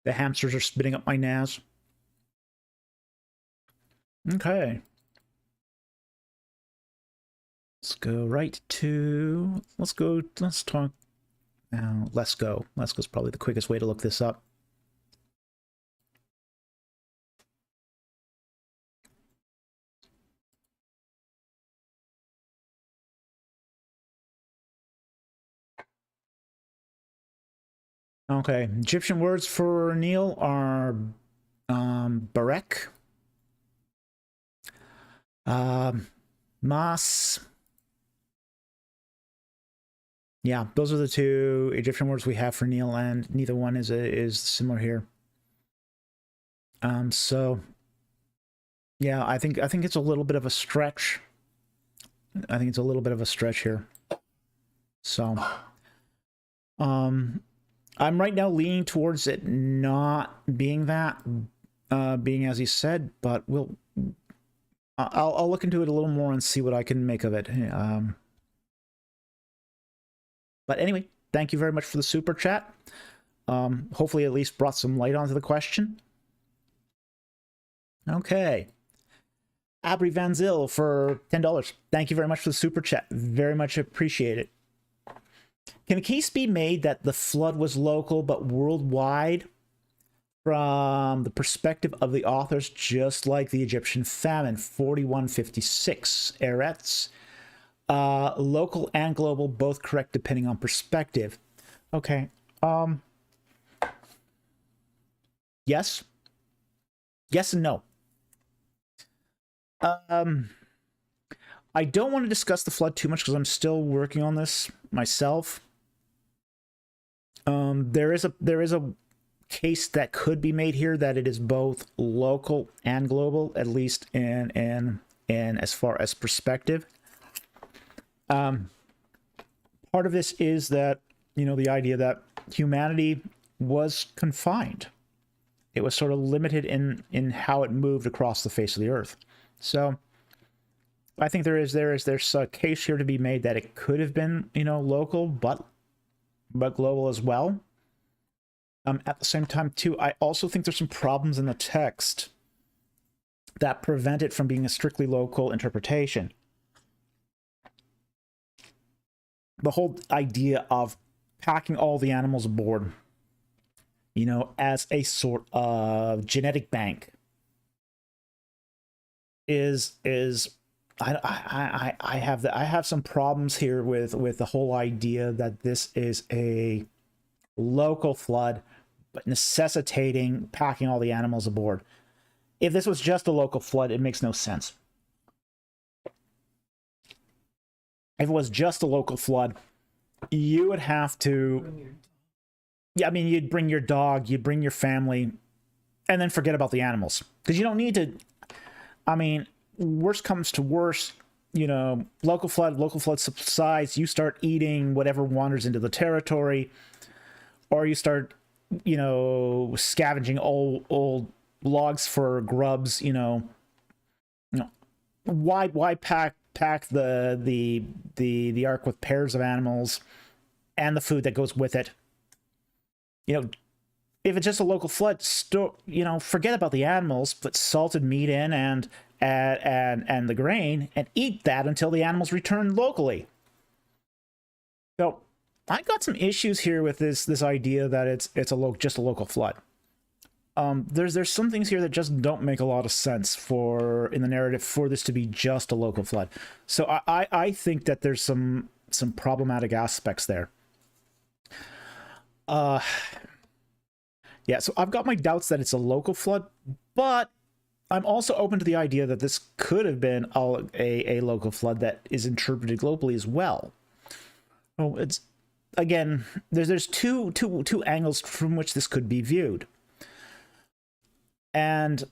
The hamsters are spitting up my NAS. Okay. Let's go right to... Let's talk... Let's go. Let's go is probably the quickest way to look this up. Okay, Egyptian words for Neil are barek, mas. Yeah, those are the two Egyptian words we have for Neil, and neither one is similar here. So yeah, I think it's a little bit of a stretch. I think it's a little bit of a stretch here. So, I'm right now leaning towards it not being that, being as he said, but I'll look into it a little more and see what I can make of it. But anyway, thank you very much for the super chat. Hopefully at least brought some light onto the question. Okay. Abri Van Zyl for $10. Thank you very much for the super chat. Very much appreciate it. Can a case be made that the flood was local but worldwide from the perspective of the authors, just like the Egyptian famine, 4156? Eretz. Local and global, both correct depending on perspective. Okay. Yes. Yes and no. I don't want to discuss the flood too much because I'm still working on this myself. There is a case that could be made here that it is both local and global, at least in as far as perspective. Part of this is that, you know, the idea that humanity was confined. It was sort of limited in how it moved across the face of the earth. So I think there's a case here to be made that it could have been, you know, local but global as well. At the same time too, I also think there's some problems in the text that prevent it from being a strictly local interpretation. The whole idea of packing all the animals aboard, you know, as a sort of genetic bank is I have some problems here with the whole idea that this is a local flood but necessitating packing all the animals aboard. If this was just a local flood, it makes no sense. If it was just a local flood, you would have to, yeah, I mean, you'd bring your dog, you'd bring your family, and then forget about the animals. Because you don't need to, I mean, worst comes to worst, you know, local flood subsides, you start eating whatever wanders into the territory, or you start, you know, scavenging old logs for grubs, you know. Why pack the ark with pairs of animals and the food that goes with it? You know, if it's just a local flood, you know, forget about the animals, put salted meat in and the grain and eat that until the animals return locally. So I got some issues here with this idea that it's just a local flood. There's some things here that just don't make a lot of sense in the narrative for this to be just a local flood. So I think that there's some problematic aspects there. Yeah, so I've got my doubts that it's a local flood, but I'm also open to the idea that this could have been a local flood that is interpreted globally as well. Oh, it's, again, there's two angles from which this could be viewed. And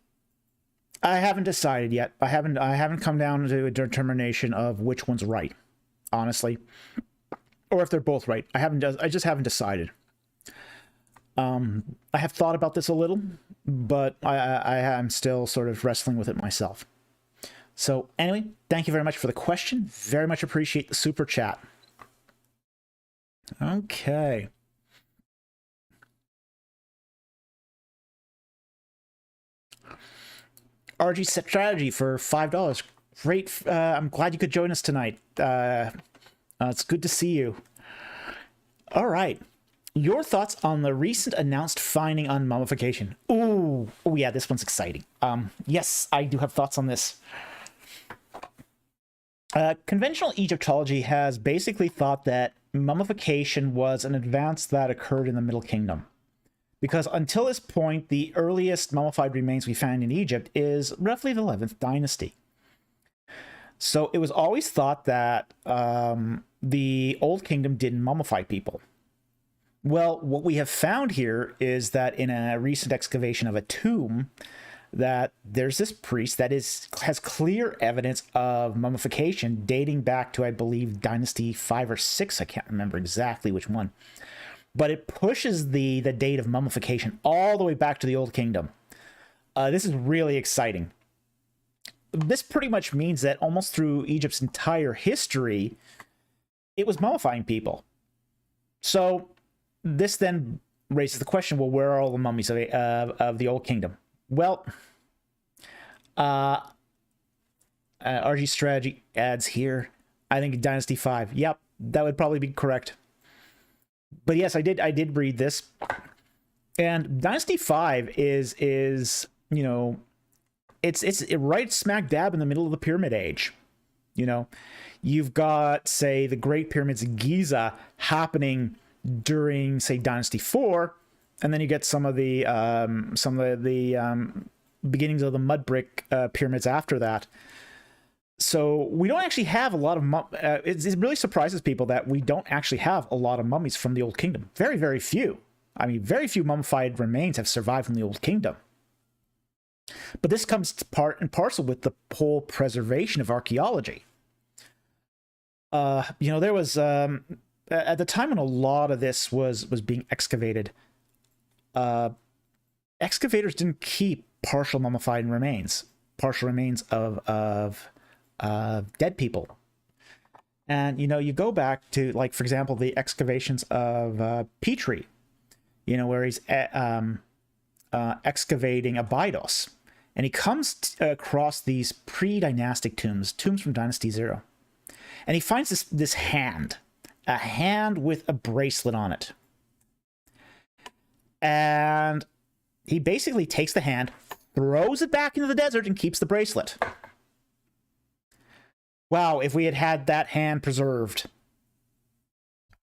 I haven't decided yet. I haven't come down to a determination of which one's right, honestly, or if they're both right. I just haven't decided. I have thought about this a little, but I am still sort of wrestling with it myself. So anyway, thank you very much for the question. Very much appreciate the super chat. Okay. RG Strategy for $5. Great. I'm glad you could join us tonight. It's good to see you. All right. Your thoughts on the recent announced finding on mummification? Ooh, oh yeah, this one's exciting. Yes, I do have thoughts on this. Conventional Egyptology has basically thought that mummification was an advance that occurred in the Middle Kingdom. Because until this point, the earliest mummified remains we found in Egypt is roughly the 11th dynasty. So it was always thought that the Old Kingdom didn't mummify people. Well, what we have found here is that in a recent excavation of a tomb, that there's this priest that has clear evidence of mummification dating back to, I believe, Dynasty 5 or 6. I can't remember exactly which one. But it pushes the date of mummification all the way back to the Old Kingdom. This is really exciting. This pretty much means that almost through Egypt's entire history, it was mummifying people. So this then raises the question, well, where are all the mummies of the Old Kingdom? Well, RG Strategy adds here, I think Dynasty 5. Yep, that would probably be correct. But yes, I did read this. And Dynasty 5 is you know, it's right smack dab in the middle of the Pyramid Age. You know, you've got, say, the Great Pyramids of Giza happening during, say, Dynasty 4, and then you get some of the beginnings of the mud brick pyramids after that. So we don't actually have a lot of it really surprises people that we don't actually have a lot of mummies from the Old Kingdom. Very, very few. I mean, very few mummified remains have survived from the Old Kingdom. But this comes part and parcel with the whole preservation of archaeology. You know, there was at the time when a lot of this was being excavated, excavators didn't keep partial mummified remains, partial remains of dead people. And, you know, you go back to, like, for example, the excavations of Petrie, you know, where he's excavating Abydos. And he comes across these pre-dynastic tombs from Dynasty 0. And he finds this hand, a hand with a bracelet on it. And he basically takes the hand, throws it back into the desert, and keeps the bracelet. Wow, if we had had that hand preserved.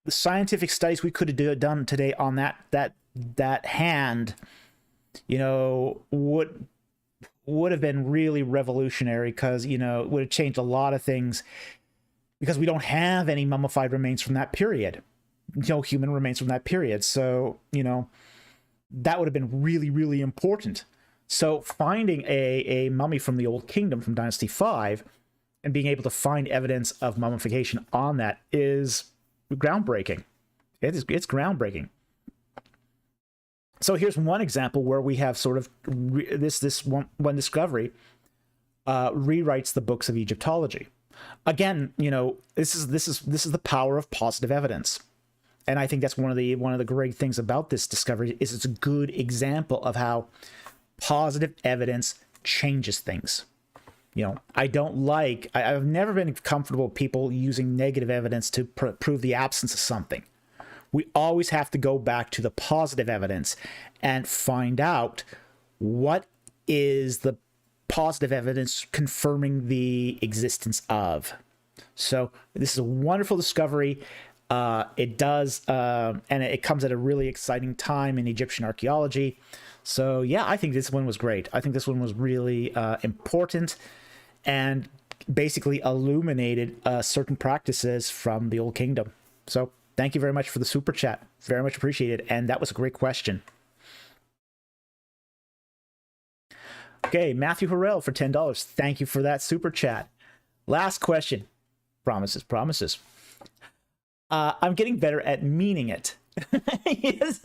The scientific studies we could have done today on that hand, you know, would have been really revolutionary, because, you know, it would have changed a lot of things, because we don't have any mummified remains from that period. No human remains from that period. So, you know, that would have been really, really important. So finding a mummy from the Old Kingdom from Dynasty 5 and being able to find evidence of mummification on that is groundbreaking. It's groundbreaking. So here's one example where we have sort of this one discovery rewrites the books of Egyptology. Again, you know, this is the power of positive evidence. And I think that's one of the great things about this discovery is it's a good example of how positive evidence changes things. You know, I've never been comfortable with people using negative evidence to prove the absence of something. We always have to go back to the positive evidence and find out what is the positive evidence confirming the existence of. So this is a wonderful discovery. It does, and it comes at a really exciting time in Egyptian archaeology. So yeah, I think this one was great. I think this one was really important and basically illuminated certain practices from the Old Kingdom. So thank you very much for the super chat. Very much appreciated. And that was a great question. Okay, Matthew Harrell for $10. Thank you for that super chat. Last question. Promises. I'm getting better at meaning it. Yes.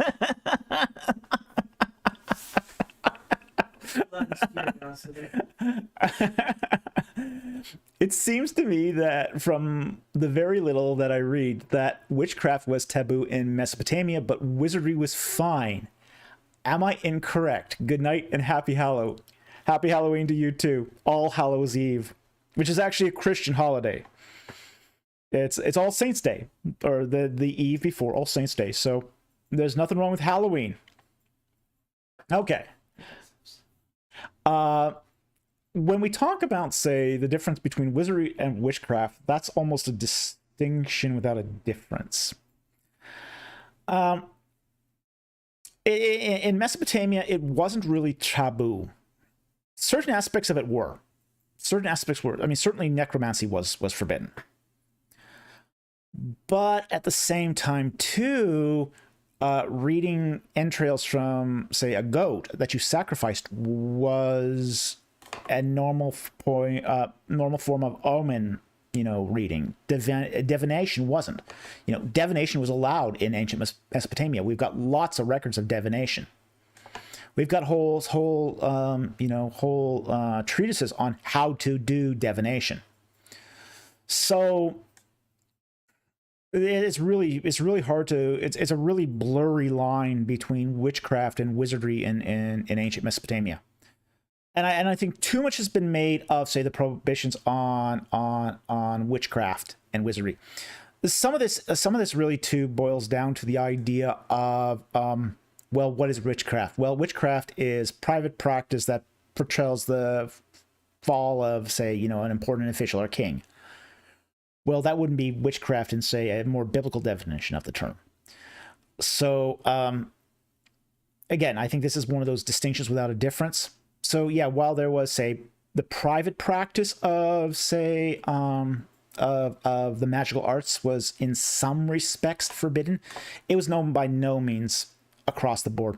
It seems to me that from the very little that I read that witchcraft was taboo in Mesopotamia, but wizardry was fine. Am I incorrect? Good night and happy Halloween to you too. All Hallows Eve, which is actually a Christian holiday. It's All Saints Day, or the eve before All Saints Day. So there's nothing wrong with Halloween. Okay. when we talk about, say, the difference between wizardry and witchcraft, that's almost a distinction without a difference. In Mesopotamia, it wasn't really taboo. Certain aspects of it were. Certain aspects were. I mean, certainly necromancy was forbidden. But at the same time, too, reading entrails from, say, a goat that you sacrificed was a normal form of omen, reading. Divination wasn't. Divination was allowed in ancient Mesopotamia. We've got lots of records of divination. We've got whole treatises on how to do divination. So it's really hard to. It's a really blurry line between witchcraft and wizardry in ancient Mesopotamia. And I think too much has been made of, say, the prohibitions on witchcraft and wizardry. Some of this really too boils down to the idea of well, what is witchcraft? Well, witchcraft is private practice that portrays the fall of, say, an important official or king. Well, that wouldn't be witchcraft in, say, a more biblical definition of the term. So again, I think this is one of those distinctions without a difference. So yeah, while there was, say, the private practice of, say, of the magical arts was in some respects forbidden, it was known by no means across the board.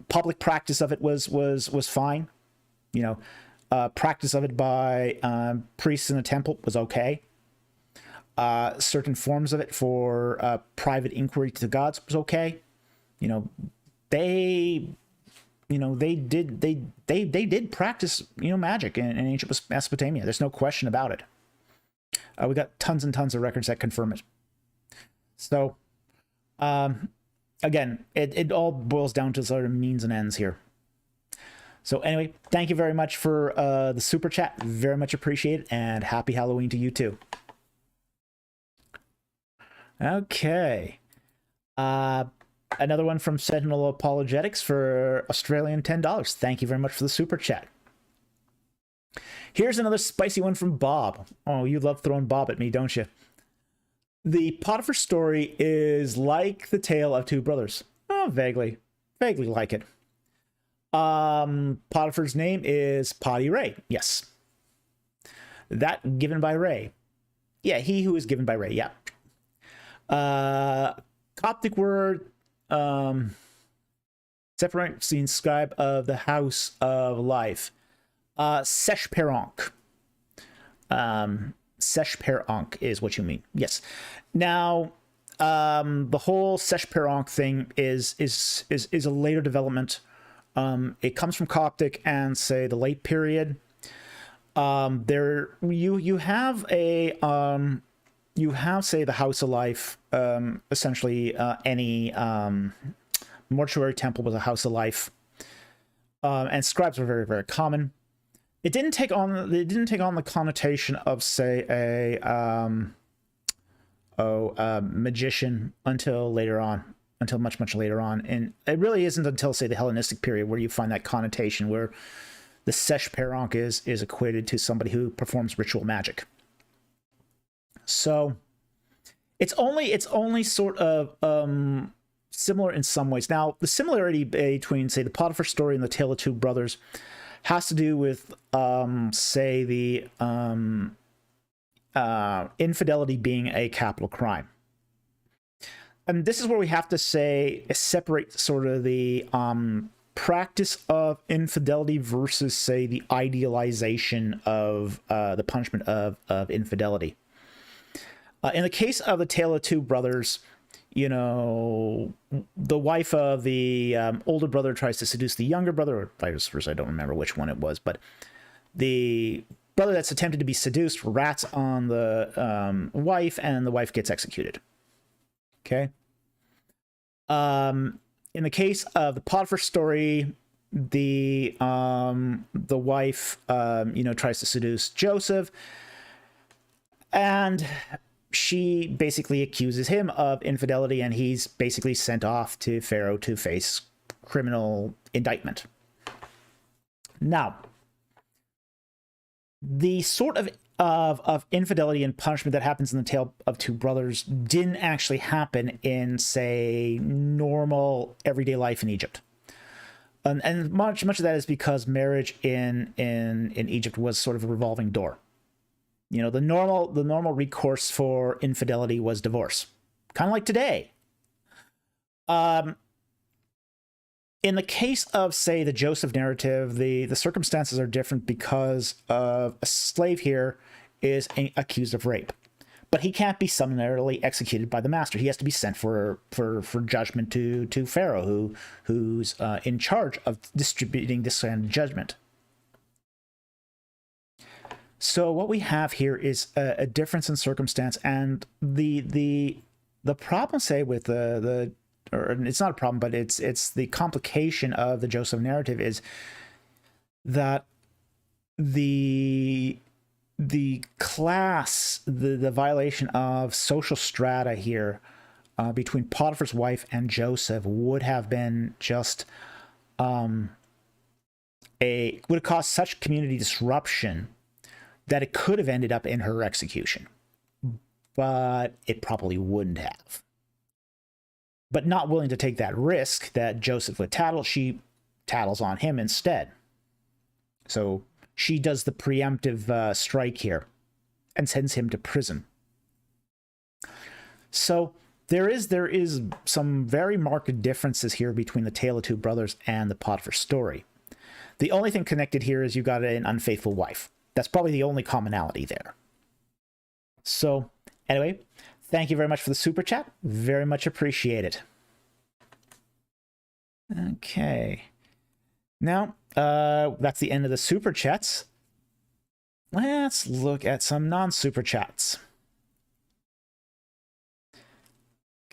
Public practice of it was fine. Practice of it by priests in a temple was okay. Certain forms of it for private inquiry to the gods was okay. They did practice, magic in ancient Mesopotamia. There's no question about it. We got tons and tons of records that confirm it. So, again, it all boils down to sort of means and ends here. So anyway, thank you very much for the super chat. Very much appreciated, and happy Halloween to you too. Okay. Another one from Sentinel Apologetics for Australian $10. Thank you very much for the super chat. Here's another spicy one from Bob. Oh, you love throwing Bob at me, don't you? The Potiphar story is like the tale of two brothers. Oh, vaguely like it. Potiphar's name is Potty-Ray. Yes. That given by Ray. Yeah, he who is given by Ray. Yeah. Coptic word, separate scene scribe of the house of life. Seshperonk. Seshperonk is what you mean. Yes. Now, the whole Seshperonk thing is a later development. It comes from Coptic and, say, the late period. There you have a you have, say, the House of Life. Essentially, any mortuary temple was a House of Life, and scribes were very, very common. It didn't take on the connotation of, say, a magician until later on, until much later on, and it really isn't until, say, the Hellenistic period where you find that connotation where the Seshperonk is equated to somebody who performs ritual magic. So it's only sort of similar in some ways. Now, the similarity between, say, the Potiphar story and the Tale of Two Brothers has to do with, say, the infidelity being a capital crime. And this is where we have to, say, separate sort of the practice of infidelity versus, say, the idealization of the punishment of infidelity. In the case of the Tale of Two Brothers, the wife of the older brother tries to seduce the younger brother, or vice versa, I don't remember which one it was, but the brother that's attempted to be seduced rats on the wife, and the wife gets executed. Okay? In the case of the Potiphar story, the wife, tries to seduce Joseph, and she basically accuses him of infidelity, and he's basically sent off to Pharaoh to face criminal indictment. Now, the sort of infidelity and punishment that happens in the Tale of Two Brothers didn't actually happen in, say, normal everyday life in Egypt. And much of that is because marriage in Egypt was sort of a revolving door. You know, the normal recourse for infidelity was divorce, kind of like today. In the case of, say, the Joseph narrative, the circumstances are different because of a slave here is accused of rape, but he can't be summarily executed by the master. He has to be sent for judgment to Pharaoh, who's in charge of distributing this kind of judgment. So what we have here is a difference in circumstance, and the problem, say, with or it's not a problem, but it's the complication of the Joseph narrative is that the class, the violation of social strata here between Potiphar's wife and Joseph would have been just would have caused such community disruption that it could have ended up in her execution, but it probably wouldn't have. But not willing to take that risk that Joseph would tattle, she tattles on him instead. So she does the preemptive strike here and sends him to prison. So there is some very marked differences here between the Tale of Two Brothers and the Potiphar story. The only thing connected here is you got an unfaithful wife. That's probably the only commonality there. So anyway, thank you very much for the super chat. Very much appreciated. Okay. Now, that's the end of the super chats. Let's look at some non-super chats.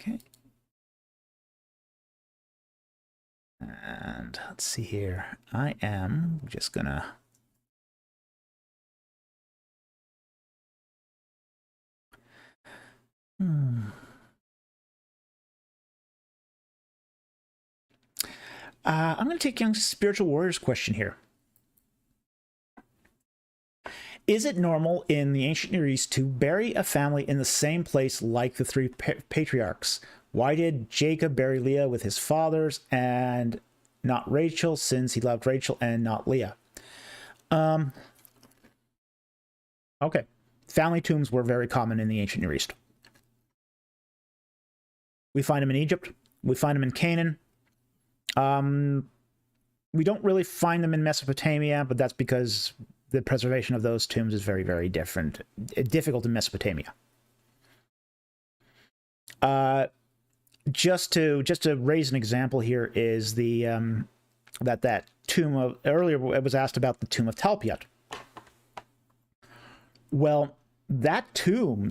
Okay. And let's see here. I am just gonna... I'm going to take Young Spiritual Warrior's question here. Is it normal in the ancient Near East to bury a family in the same place like the three patriarchs? Why did Jacob bury Leah with his fathers and not Rachel, since he loved Rachel and not Leah? Okay. Family tombs were very common in the ancient Near East. We find them in Egypt. We find them in Canaan. We don't really find them in Mesopotamia, but that's because the preservation of those tombs is very, very difficult in Mesopotamia. Just to raise an example here is the that tomb of earlier. It was asked about the tomb of Talpiot. Well, that tomb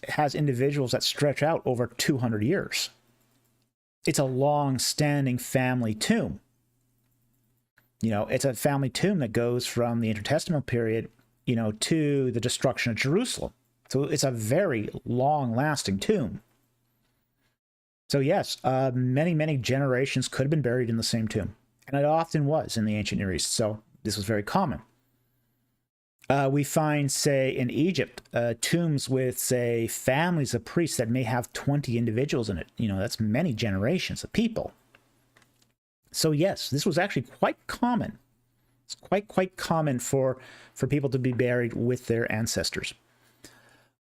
has individuals that stretch out over 200 years. It's a long-standing family tomb. You know, it's a family tomb that goes from the intertestamental period, you know, to the destruction of Jerusalem. So it's a very long-lasting tomb. So yes, many generations could have been buried in the same tomb. And it often was in the ancient Near East. So this was very common. We find, say, in Egypt, tombs with, say, families of priests that may have 20 individuals in it. You know, that's many generations of people. So yes, this was actually quite common. It's quite common for people to be buried with their ancestors.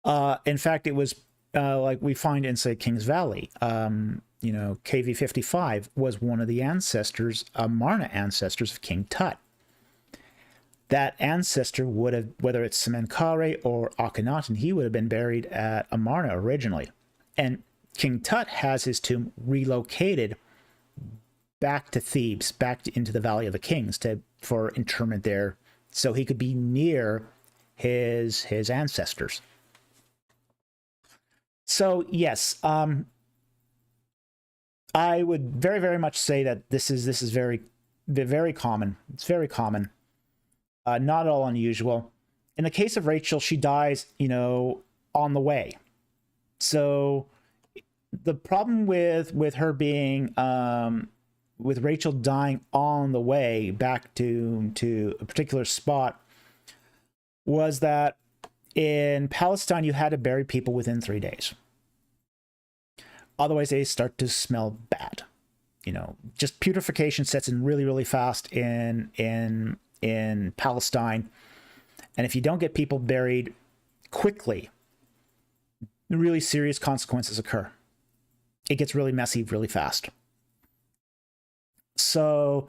In fact, it was like we find in, say, Kings Valley. You know, KV 55 was one of the ancestors, Amarna ancestors of King Tut. That ancestor would have, whether it's Semenkare or Akhenaten, he would have been buried at Amarna originally. And King Tut has his tomb relocated back to Thebes, back into the Valley of the Kings for interment there, so he could be near his ancestors. So yes, I would very much say that this is very common. It's very common. Not at all unusual. In the case of Rachel, she dies, you know, on the way. So the problem with her being, with Rachel dying on the way back to a particular spot, was that in Palestine, you had to bury people within 3 days. Otherwise, they start to smell bad. You know, just putrefaction sets in really, really fast in Palestine. And if you don't get people buried quickly, really serious consequences occur. It gets really messy really fast. So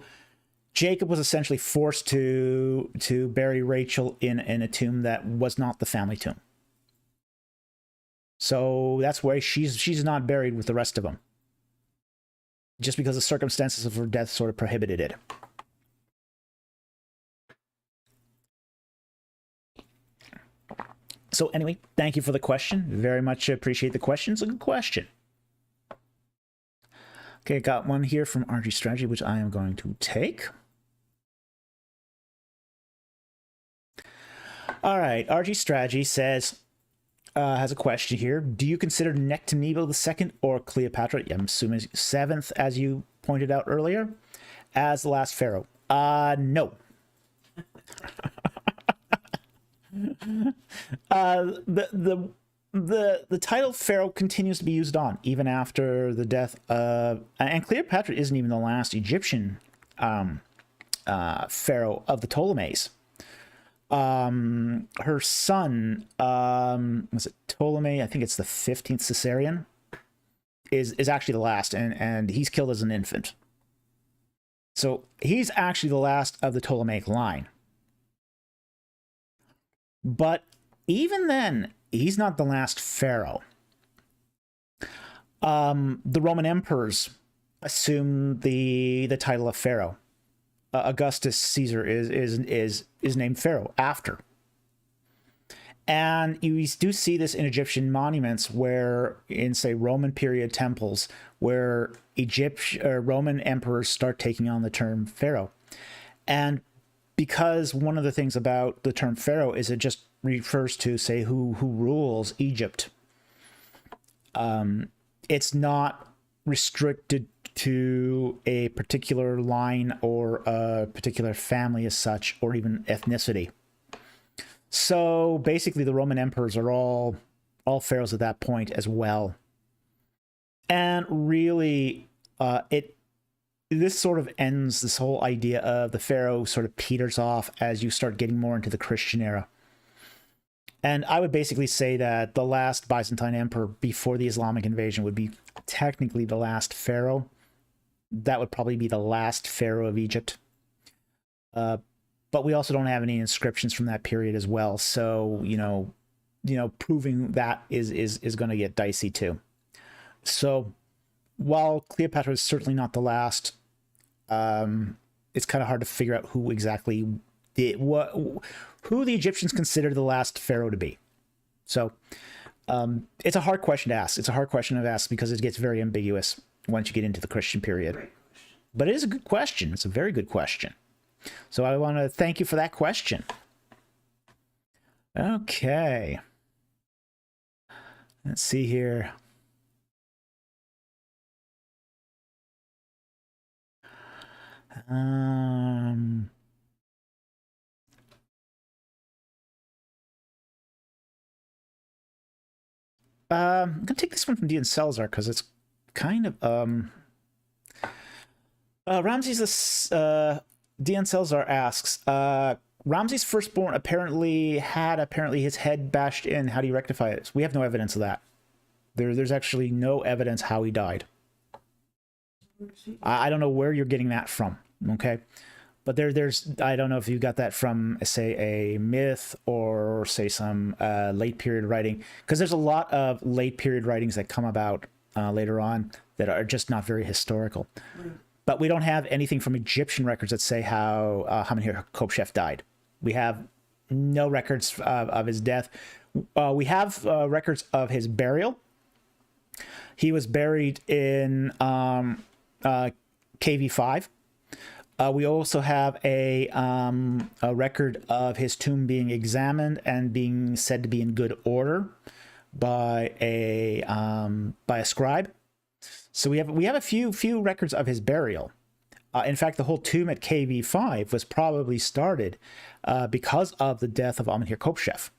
Jacob was essentially forced to bury Rachel in a tomb that was not the family tomb. So that's why she's not buried with the rest of them, just because the circumstances of her death sort of prohibited it. So anyway, thank you for the question. Very much appreciate the question. It's a good question. Okay, got one here from RG Strategy, which I am going to take. All right, RG Strategy says, has a question here. Do you consider Nectanebo II or Cleopatra, I'm assuming 7th, as you pointed out earlier, as the last pharaoh? No. The title pharaoh continues to be used on even after the death of, and Cleopatra isn't even the last Egyptian pharaoh of the Ptolemies. Her son, was it Ptolemy? I think it's the 15th Caesarion, is actually the last, and he's killed as an infant. So he's actually the last of the Ptolemaic line. But even then, he's not the last pharaoh. The Roman emperors assume the title of pharaoh. Augustus Caesar is named pharaoh after. And you do see this in Egyptian monuments, where in, say, Roman period temples, where Roman emperors start taking on the term pharaoh. And because one of the things about the term pharaoh is it just refers to, say, who rules Egypt. It's not restricted to a particular line or a particular family as such, or even ethnicity. So basically the Roman emperors are all pharaohs at that point as well. And really, this sort of ends this whole idea of the pharaoh sort of peters off as you start getting more into the Christian era. And I would basically say that the last Byzantine emperor before the Islamic invasion would be technically the last pharaoh. That would probably be the last pharaoh of Egypt. But we also don't have any inscriptions from that period as well. So, you know, proving that is going to get dicey too. So while Cleopatra is certainly not the last, it's kind of hard to figure out who exactly who the Egyptians consider the last pharaoh to be. So it's a hard question to ask. It's a hard question to ask because it gets very ambiguous once you get into the Christian period. But it is a good question. It's a very good question. So I want to thank you for that question. Okay. Let's see here. I'm going to take this one from Dian Salazar because it's kind of Ramses Dian Salazar asks, Ramses firstborn apparently had his head bashed in. How do you rectify it? We have no evidence of that. There's actually no evidence how he died. I don't know where you're getting that from. Okay, but there's I don't know if you got that from, say, a myth or say some late period writing, because there's a lot of late period writings that come about later on that are just not very historical. But we don't have anything from Egyptian records that say how Khopshef died. We have no records of his death. We have records of his burial. He was buried in KV5. We also have a record of his tomb being examined and being said to be in good order by a scribe. So we have a few records of his burial. In fact, the whole tomb at KV5 was probably started because of the death of Amenhotep Kopshef.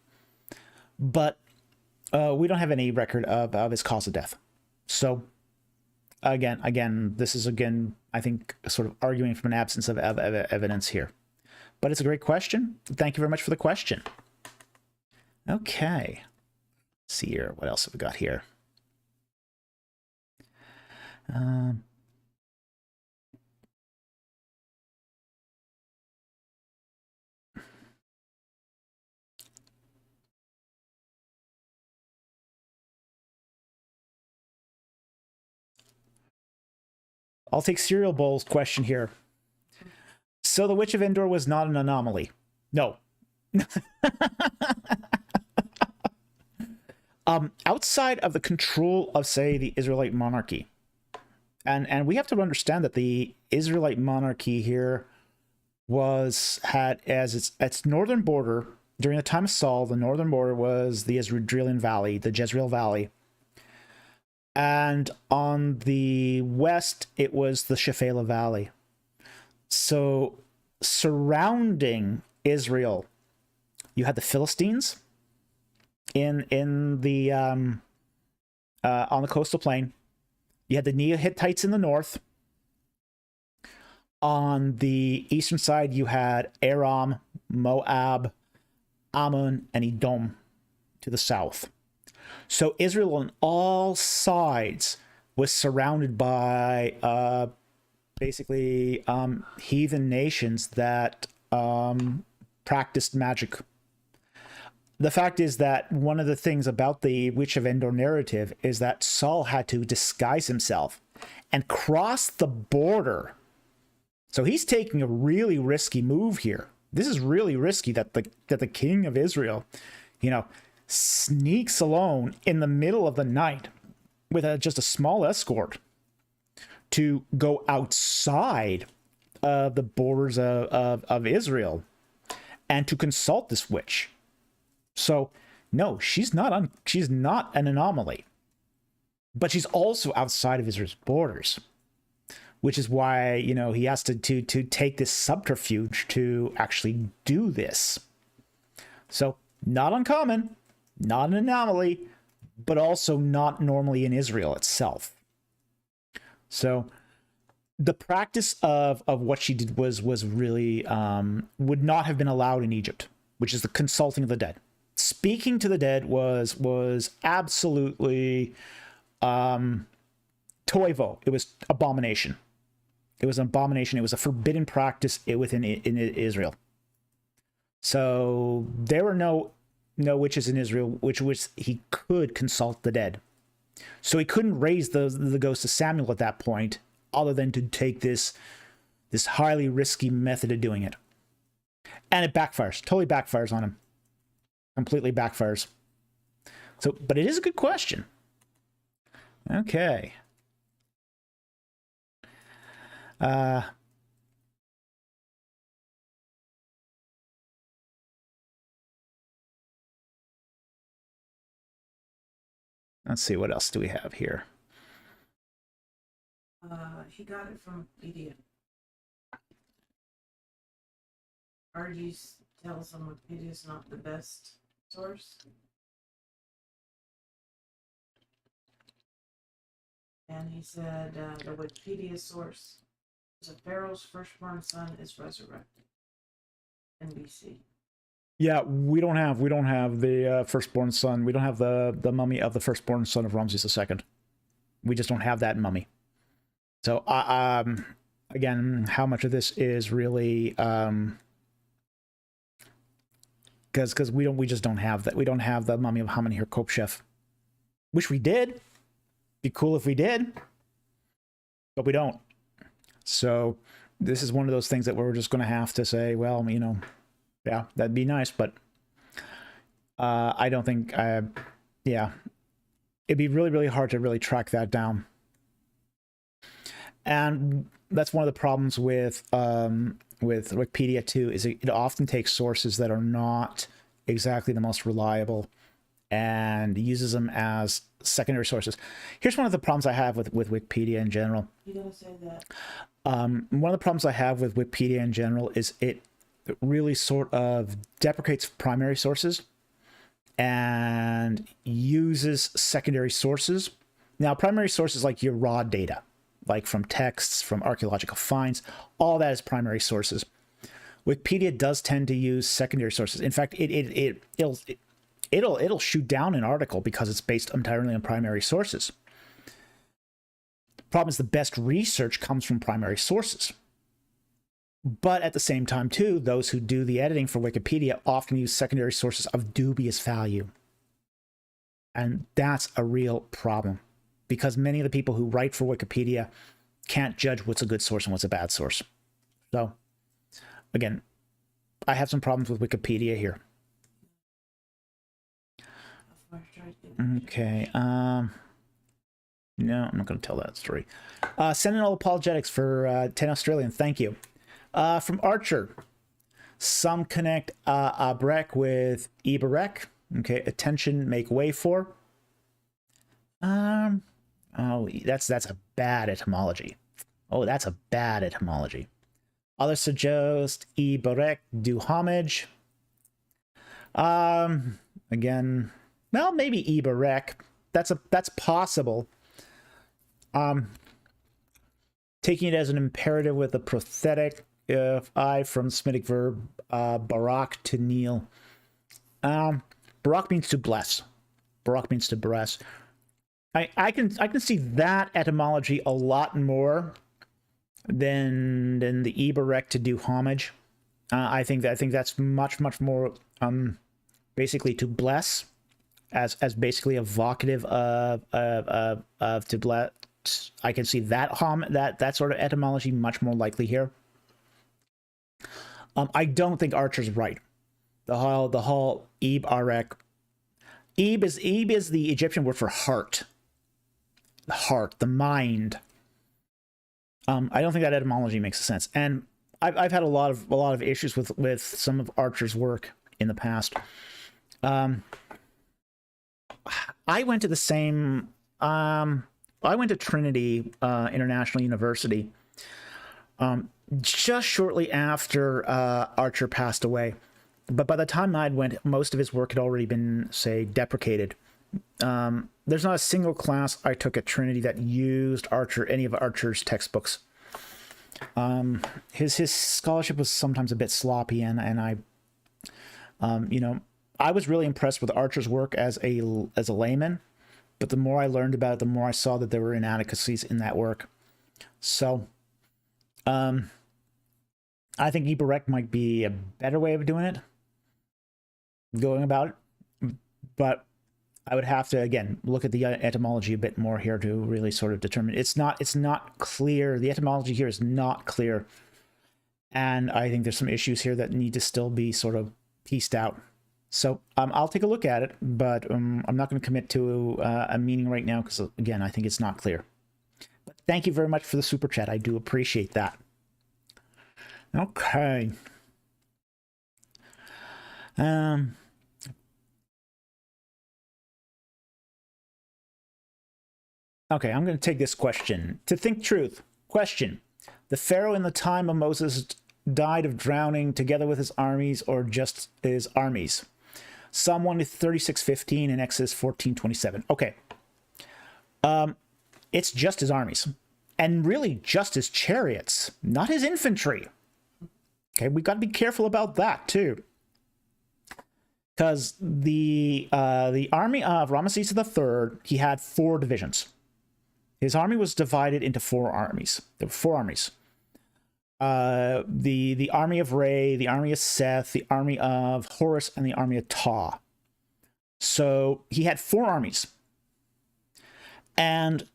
But we don't have any record of his cause of death. So again, this is I think sort of arguing from an absence of evidence here. But it's a great question. Thank you very much for the question. Okay. Let's see here. What else have we got here? I'll take Cereal Bowl's question here. So the Witch of Endor was not an anomaly. No. Outside of the control of, say, the Israelite monarchy, and we have to understand that the Israelite monarchy here had as its northern border during the time of Saul. The northern border was the Jezreel Valley, and on the west it was the Shephelah Valley. So surrounding Israel, you had the Philistines in the on the coastal plain. You had the Neo-Hittites in the north. On the eastern side, you had Aram, Moab, Ammon, and Edom to the south. So Israel on all sides was surrounded by basically heathen nations that practiced magic. The fact is that one of the things about the Witch of Endor narrative is that Saul had to disguise himself and cross the border. So he's taking a really risky move here. This is really risky that the king of Israel, sneaks alone in the middle of the night with just a small escort to go outside of the borders of Israel and to consult this witch. So no, she's not an anomaly, but she's also outside of Israel's borders, which is why he has to take this subterfuge to actually do this. So not uncommon, not an anomaly, but also not normally in Israel itself. So the practice of what she did was really would not have been allowed in Egypt, which is the consulting of the dead. Speaking to the dead was absolutely toivo. It was abomination. It was an abomination. It was a forbidden practice within Israel. So there were no witches in Israel which he could consult the dead. So he couldn't raise the ghost of Samuel at that point, other than to take this highly risky method of doing it. And it backfires. Totally backfires on him. Completely backfires. So, but it is a good question. Okay. Let's see, what else do we have here? He got it from Wikipedia. RG tells him Wikipedia is not the best source. And he said the Wikipedia source is a Pharaoh's firstborn son is resurrected. NBC. Yeah, we don't have the firstborn son. We don't have the mummy of the firstborn son of Ramses II. We just don't have that mummy. So, again, how much of this is really because we just don't have that. We don't have the mummy of Amenhotep Kopshef. Wish we did. Be cool if we did, but we don't. So this is one of those things that we're just going to have to say, well, yeah, that'd be nice, but I don't think, yeah, it'd be really, really hard to really track that down. And that's one of the problems with Wikipedia too, is it often takes sources that are not exactly the most reliable and uses them as secondary sources. Here's one of the problems I have with Wikipedia in general. You gonna say that One of the problems I have with Wikipedia in general is it really sort of deprecates primary sources and uses secondary sources. Now, primary sources like your raw data, like from texts, from archaeological finds, all that is primary sources. Wikipedia does tend to use secondary sources. In fact, it'll shoot down an article because it's based entirely on primary sources. The problem is the best research comes from primary sources. But at the same time, too, those who do the editing for Wikipedia often use secondary sources of dubious value. And that's a real problem, because many of the people who write for Wikipedia can't judge what's a good source and what's a bad source. So, again, I have some problems with Wikipedia here. Okay. No, I'm not going to tell that story. Sentinel Apologetics for 10 Australian. Thank you. From Archer. Some connect Abrek with Iberek. Okay. Attention, make way for. Oh, that's a bad etymology. Oh, that's a bad etymology. Others suggest Iberek, do homage. Again, well, maybe Iberek. That's possible. Taking it as an imperative with a prothetic I from Semitic verb barak, to kneel. Barak means to bless. Barak means to bless. I can see that etymology a lot more than the Iberek, to do homage. I think that's much more basically to bless, as basically evocative of to bless. I can see that sort of etymology much more likely here. I don't think Archer's right. The whole Ib Arek. Ib is the Egyptian word for heart. The heart, the mind. I don't think that etymology makes sense. And I've had a lot of issues with some of Archer's work in the past. I went to the same. I went to Trinity International University just shortly after Archer passed away. But by the time I'd went, most of his work had already been, say, deprecated. There's not a single class I took at Trinity that used any of Archer's textbooks. His scholarship was sometimes a bit sloppy, and I was really impressed with Archer's work as a layman. But the more I learned about it, the more I saw that there were inadequacies in that work. So, I think Iberek might be a better way of doing it, going about it. But I would have to, again, look at the etymology a bit more here to really sort of determine. It's not clear. The etymology here is not clear. And I think there's some issues here that need to still be sort of pieced out. So I'll take a look at it, but I'm not going to commit to a meaning right now because, again, I think it's not clear. But thank you very much for the super chat. I do appreciate that. Okay. Okay, I'm going to take this question. To think truth. Question. The Pharaoh in the time of Moses died of drowning together with his armies, or just his armies? Psalm 136:15 and Exodus 14:27. Okay. It's just his armies. And really just his chariots, not his infantry. Okay, we got to be careful about that too. Because the army of Ramses III, he had 4 divisions. His army was divided into 4 armies. There were 4 armies. The army of Re, the army of Seth, the army of Horus, and the army of Ptah. So he had 4 armies. And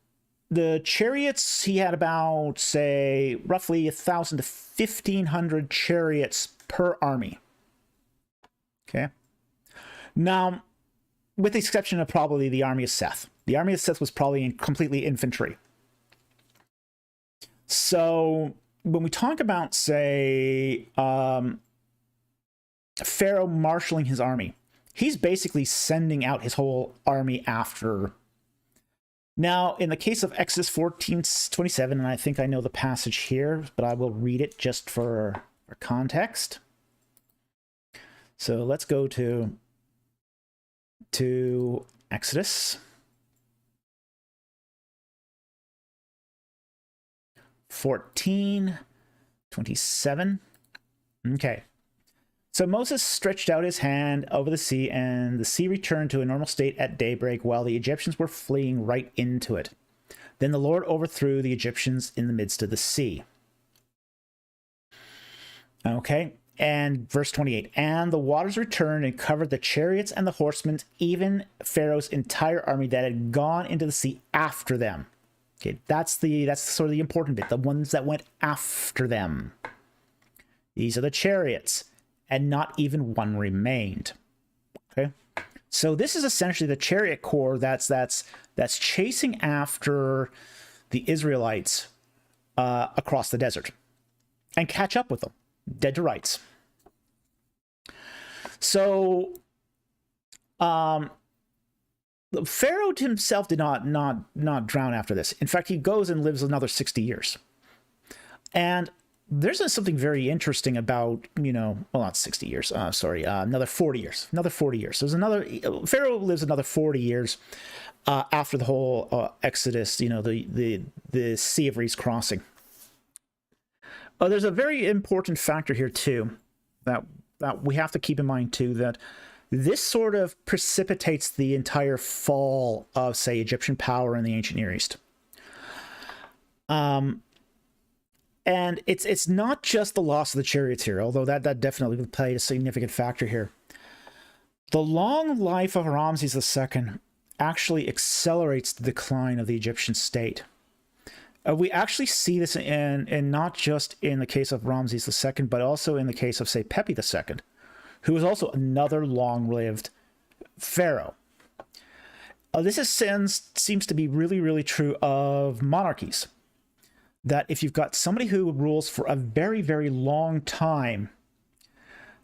the chariots, he had about, say, roughly 1,000 to 1,500 chariots per army. Okay. Now, with the exception of probably the army of Seth. The army of Seth was probably completely infantry. So when we talk about, say, Pharaoh marshaling his army, he's basically sending out his whole army after Now, in the case of Exodus 14:27, and I think I know the passage here, but I will read it just for context. So let's go to Exodus 14:27. Okay. So Moses stretched out his hand over the sea, and the sea returned to a normal state at daybreak while the Egyptians were fleeing right into it. Then the Lord overthrew the Egyptians in the midst of the sea. Okay, and verse 28. And the waters returned and covered the chariots and the horsemen, even Pharaoh's entire army that had gone into the sea after them. Okay, that's sort of the important bit, the ones that went after them. These are the chariots, and not even one remained. Okay, so this is essentially the chariot corps that's chasing after the Israelites across the desert and catch up with them, dead to rights. So Pharaoh himself did not drown after this. In fact, he goes and lives another 60 years. And there's something very interesting about, well, not 60 years, another 40 years. Another 40 years. So Pharaoh lives another 40 years after the whole Exodus, the Sea of Reeds crossing. There's a very important factor here, too, that we have to keep in mind, too, that this sort of precipitates the entire fall of, say, Egyptian power in the ancient Near East. And it's not just the loss of the chariots here, although that definitely played a significant factor here. The long life of Ramses II actually accelerates the decline of the Egyptian state. We actually see this in not just in the case of Ramses II, but also in the case of, say, Pepi II, who was also another long-lived pharaoh. This seems to be really, really true of monarchies. That if you've got somebody who rules for a very, very long time,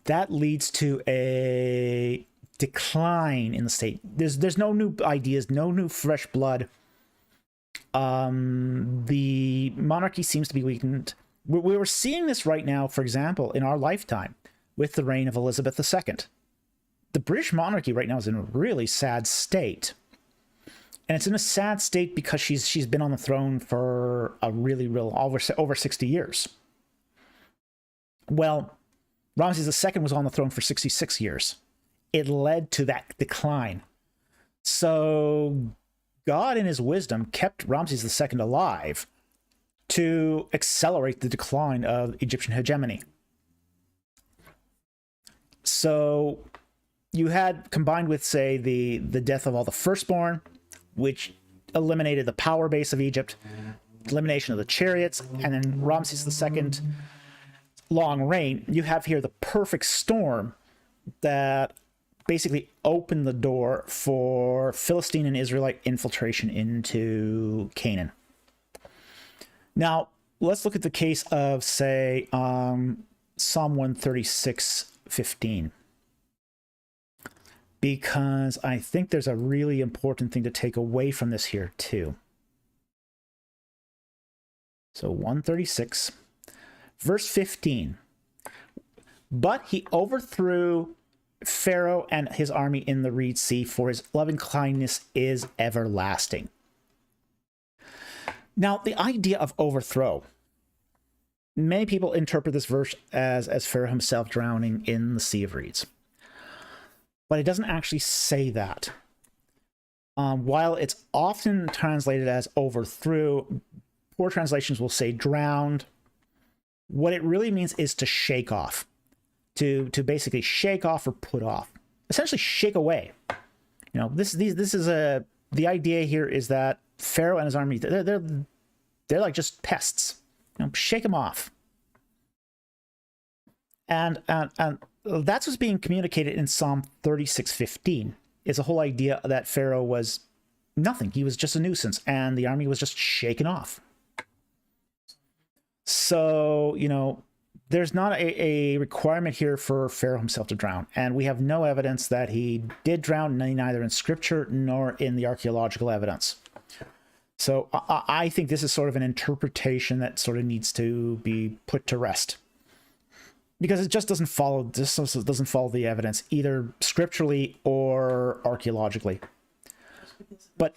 that leads to a decline in the state. There's no new ideas, no new fresh blood. The monarchy seems to be weakened. We were seeing this right now, for example, in our lifetime with the reign of Elizabeth II. The British monarchy right now is in a really sad state. And it's in a sad state because she's been on the throne for a really over 60 years. Well, Ramses II was on the throne for 66 years. It led to that decline. So God, in his wisdom, kept Ramses II alive to accelerate the decline of Egyptian hegemony. So you had, combined with, say, the death of all the firstborn, which eliminated the power base of Egypt, elimination of the chariots, and then Ramses II long reign, you have here the perfect storm that basically opened the door for Philistine and Israelite infiltration into Canaan. Now, let's look at the case of, say, Psalm 136:15. Because I think there's a really important thing to take away from this here, too. So 136, verse 15. But he overthrew Pharaoh and his army in the Reed Sea, for his loving kindness is everlasting. Now, the idea of overthrow. Many people interpret this verse as Pharaoh himself drowning in the Sea of Reeds. But it doesn't actually say that. While it's often translated as overthrew, poor translations will say drowned. What it really means is to shake off. To basically shake off or put off. Essentially shake away. This is the idea here is that Pharaoh and his army, they're like just pests. Shake them off. And that's what's being communicated in Psalm 36:15. Is the whole idea that Pharaoh was nothing. He was just a nuisance, and the army was just shaken off. So, there's not a requirement here for Pharaoh himself to drown. And we have no evidence that he did drown, neither in scripture nor in the archaeological evidence. So I think this is sort of an interpretation that sort of needs to be put to rest, because it just doesn't follow. This doesn't follow the evidence either scripturally or archaeologically. But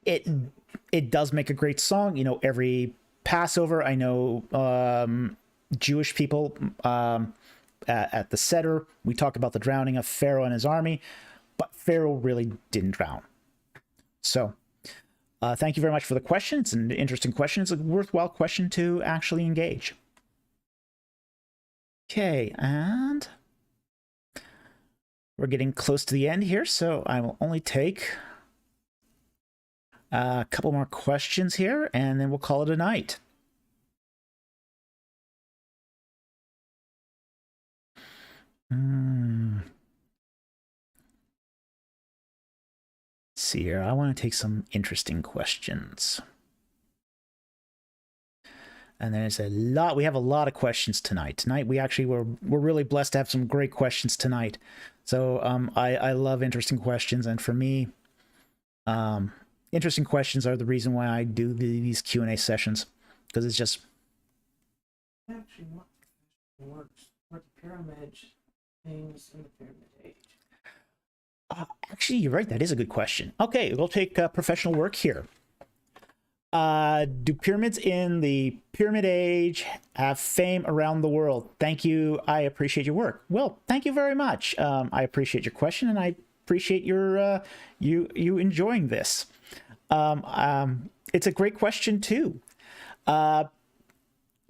it does make a great song. You know, every Passover, I know Jewish people at the Seder, we talk about the drowning of Pharaoh and his army, but Pharaoh really didn't drown. So thank you very much for the question. It's an interesting question. It's a worthwhile question to actually engage. Okay, and we're getting close to the end here, so I will only take a couple more questions here, and then we'll call it a night. Let's see here. I want to take some interesting questions. And there's a lot. We have a lot of questions tonight. Tonight we actually we're really blessed to have some great questions tonight. So I love interesting questions, and for me, interesting questions are the reason why I do these Q&A sessions, because it's just Actually, what works for the pyramid things in the pyramid age? actually, you're right. That is a good question. Okay, we'll take professional work here. Do pyramids in the Pyramid Age have fame around the world? Thank you. I appreciate your work. Well, thank you very much. I appreciate your question, and I appreciate your you enjoying this. It's a great question too. Now,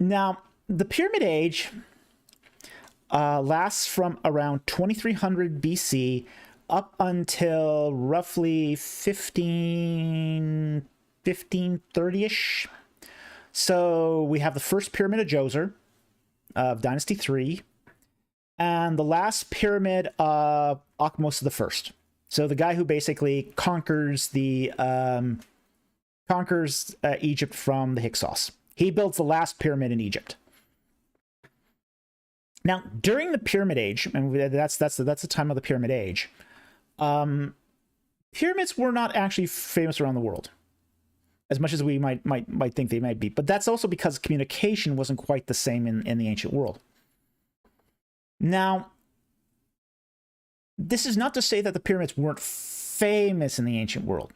the Pyramid Age lasts from around 2300 BC up until roughly 1530-ish. So we have the first pyramid of Djoser of Dynasty 3, and the last pyramid of Akhmos I. So the guy who basically conquers Egypt from the Hyksos. He builds the last pyramid in Egypt. Now, during the Pyramid Age, and that's the time of the Pyramid Age, pyramids were not actually famous around the world, as much as we might think they might be. But that's also because communication wasn't quite the same in the ancient world. Now, this is not to say that the pyramids weren't famous in the ancient world.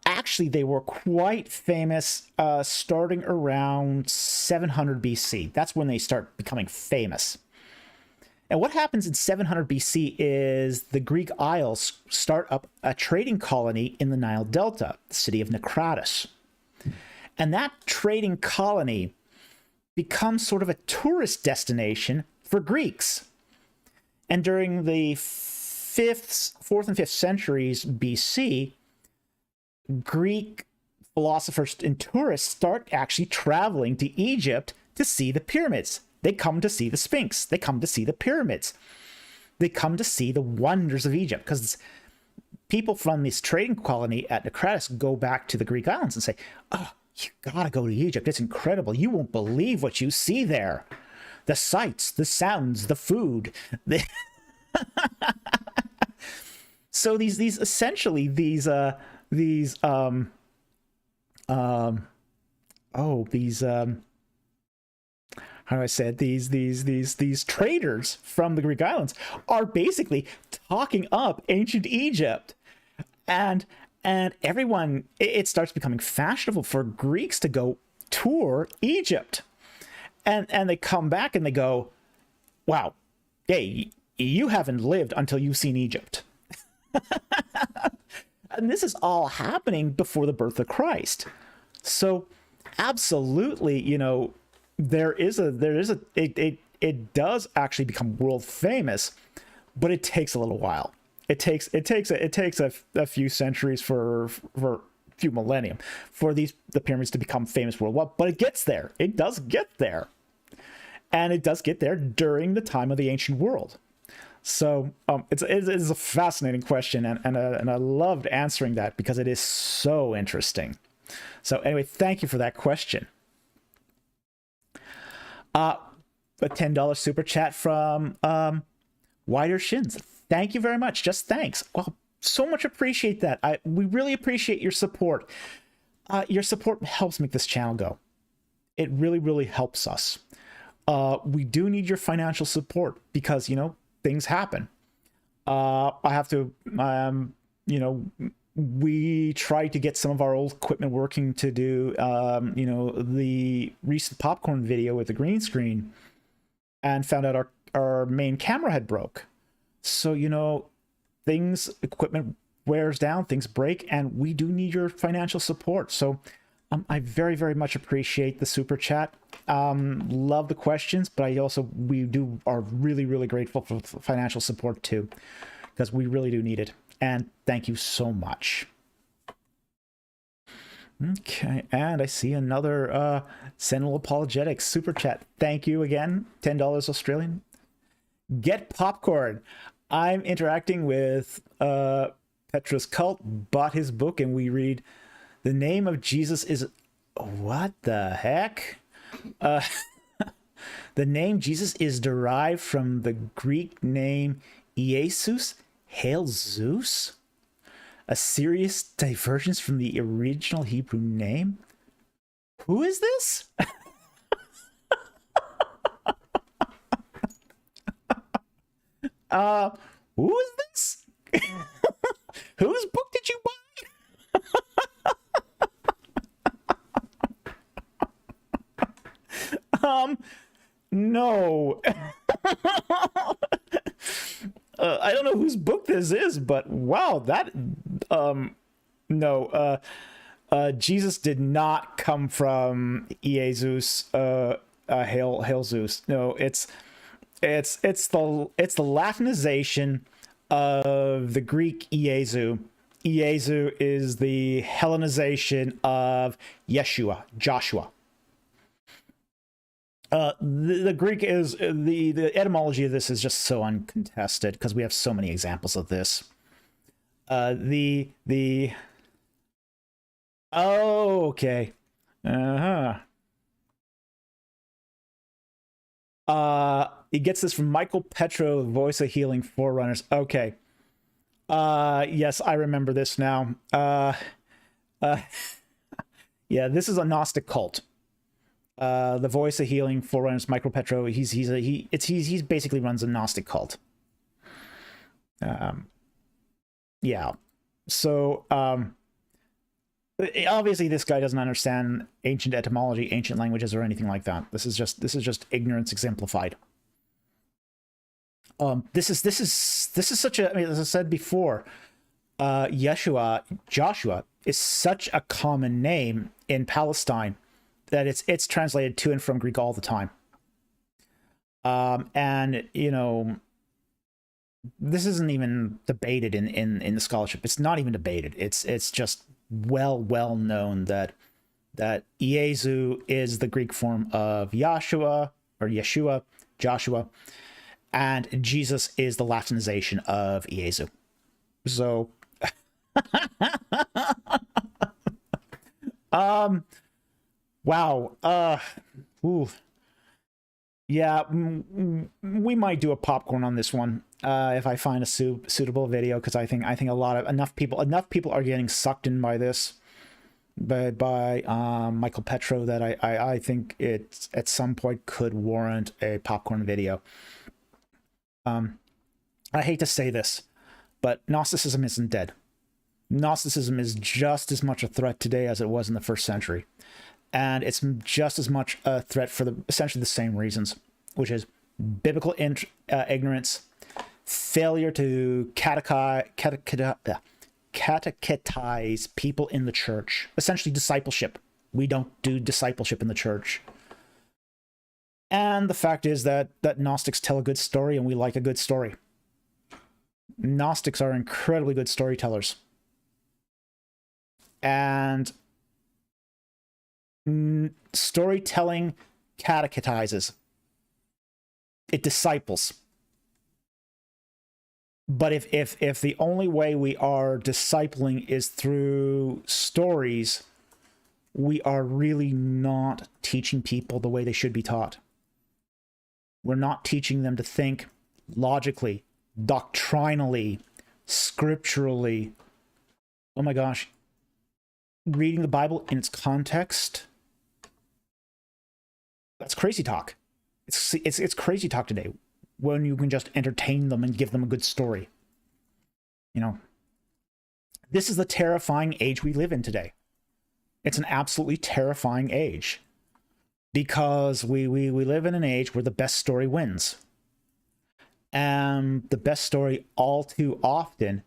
Actually, they were quite famous starting around 700 BC. That's when they start becoming famous. And what happens in 700 BC is the Greek Isles start up a trading colony in the Nile Delta, the city of Naucratis. And that trading colony becomes sort of a tourist destination for Greeks. And during the 4th and 5th centuries BC, Greek philosophers and tourists start actually traveling to Egypt to see the pyramids. They come to see the Sphinx. They come to see the pyramids. They come to see the wonders of Egypt, because people from this trading colony at Naucratis go back to the Greek islands and say, oh, you gotta go to Egypt. It's incredible. You won't believe what you see there. The sights, the sounds, the food. So these essentially how do I say it? These traders from the Greek islands are basically talking up ancient Egypt, and everyone, it starts becoming fashionable for Greeks to go tour Egypt, and they come back and they go, wow, hey, you haven't lived until you've seen Egypt. And this is all happening before the birth of Christ. So absolutely, you know, it does actually become world famous, but it takes a little while. It takes a few centuries for a few millennium for the pyramids to become famous worldwide, but it gets there. It does get there. And it does get there during the time of the ancient world. So it's a fascinating question, and I loved answering that because it is so interesting. So anyway, thank you for that question. A $10 super chat from Wider Shins. Thank you very much. Just thanks. Well, so much appreciate that. We really appreciate your support. Your support helps make this channel go. It really, really helps us. We do need your financial support because, you know, things happen. I have to, you know, we tried to get some of our old equipment working to do, you know, the recent popcorn video with the green screen, and found out our main camera had broke. So, you know, equipment wears down, things break, and we do need your financial support. So I very, very much appreciate the super chat. Love the questions, but we are really, really grateful for financial support too, because we really do need it. And thank you so much. Okay, and I see another Sentinel Apologetics super chat. Thank you again, $10 Australian. Get popcorn. I'm interacting with Petra's cult, bought his book, and we read, the name of Jesus is... What the heck? The name Jesus is derived from the Greek name Iesus, Hail Zeus? A serious divergence from the original Hebrew name? Who is this? Who is this? Whose book did you buy? No. I don't know whose book this is, but wow, that no, Jesus did not come from Iesus, Hail Zeus. No, it's the Latinization of the Greek Iesu. Iesu is the Hellenization of Yeshua, Joshua. The Greek is the etymology of this is just so uncontested because we have so many examples of this. Oh, okay. He gets this from Michael Petro, Voice of Healing Forerunners. Okay. Yes, I remember this now. Yeah, this is a Gnostic cult. The Voice of Healing Forerunners, Michael Petro. He basically runs a Gnostic cult. Yeah. So obviously this guy doesn't understand ancient etymology, ancient languages, or anything like that. This is just ignorance exemplified. This is such a, I mean, as I said before, Joshua is such a common name in Palestine that it's translated to and from Greek all the time. And you know, this isn't even debated in the scholarship. It's not even debated. It's just well known that Iesu is the Greek form of Yeshua, Joshua, and Jesus is the Latinization of Iesu. So wow. Ooh. Yeah, we might do a popcorn on this one if I find a suitable video, because I think enough people are getting sucked in by this, by Michael Petro, that I think it at some point could warrant a popcorn video. I hate to say this, but Gnosticism isn't dead. Gnosticism is just as much a threat today as it was in the first century. And it's just as much a threat for essentially the same reasons, which is biblical ignorance, failure to catechetize people in the church, essentially discipleship. We don't do discipleship in the church. And the fact is that Gnostics tell a good story, and we like a good story. Gnostics are incredibly good storytellers. And storytelling catechetizes. It disciples. But if the only way we are discipling is through stories, we are really not teaching people the way they should be taught. We're not teaching them to think logically, doctrinally, scripturally, oh my gosh, reading the Bible in its context, that's crazy talk. It's crazy talk today when you can just entertain them and give them a good story. You know, this is the terrifying age we live in today. It's an absolutely terrifying age because we live in an age where the best story wins. And the best story all too often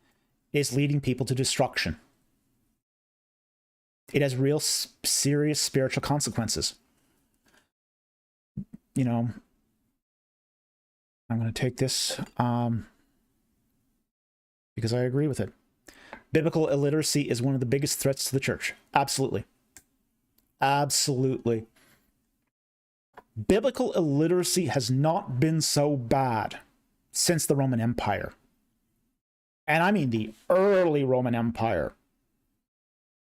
is leading people to destruction. It has real serious spiritual consequences. You know, I'm going to take this because I agree with it. Biblical illiteracy is one of the biggest threats to the church. Absolutely. Absolutely. Biblical illiteracy has not been so bad since the Roman Empire. And I mean the early Roman Empire.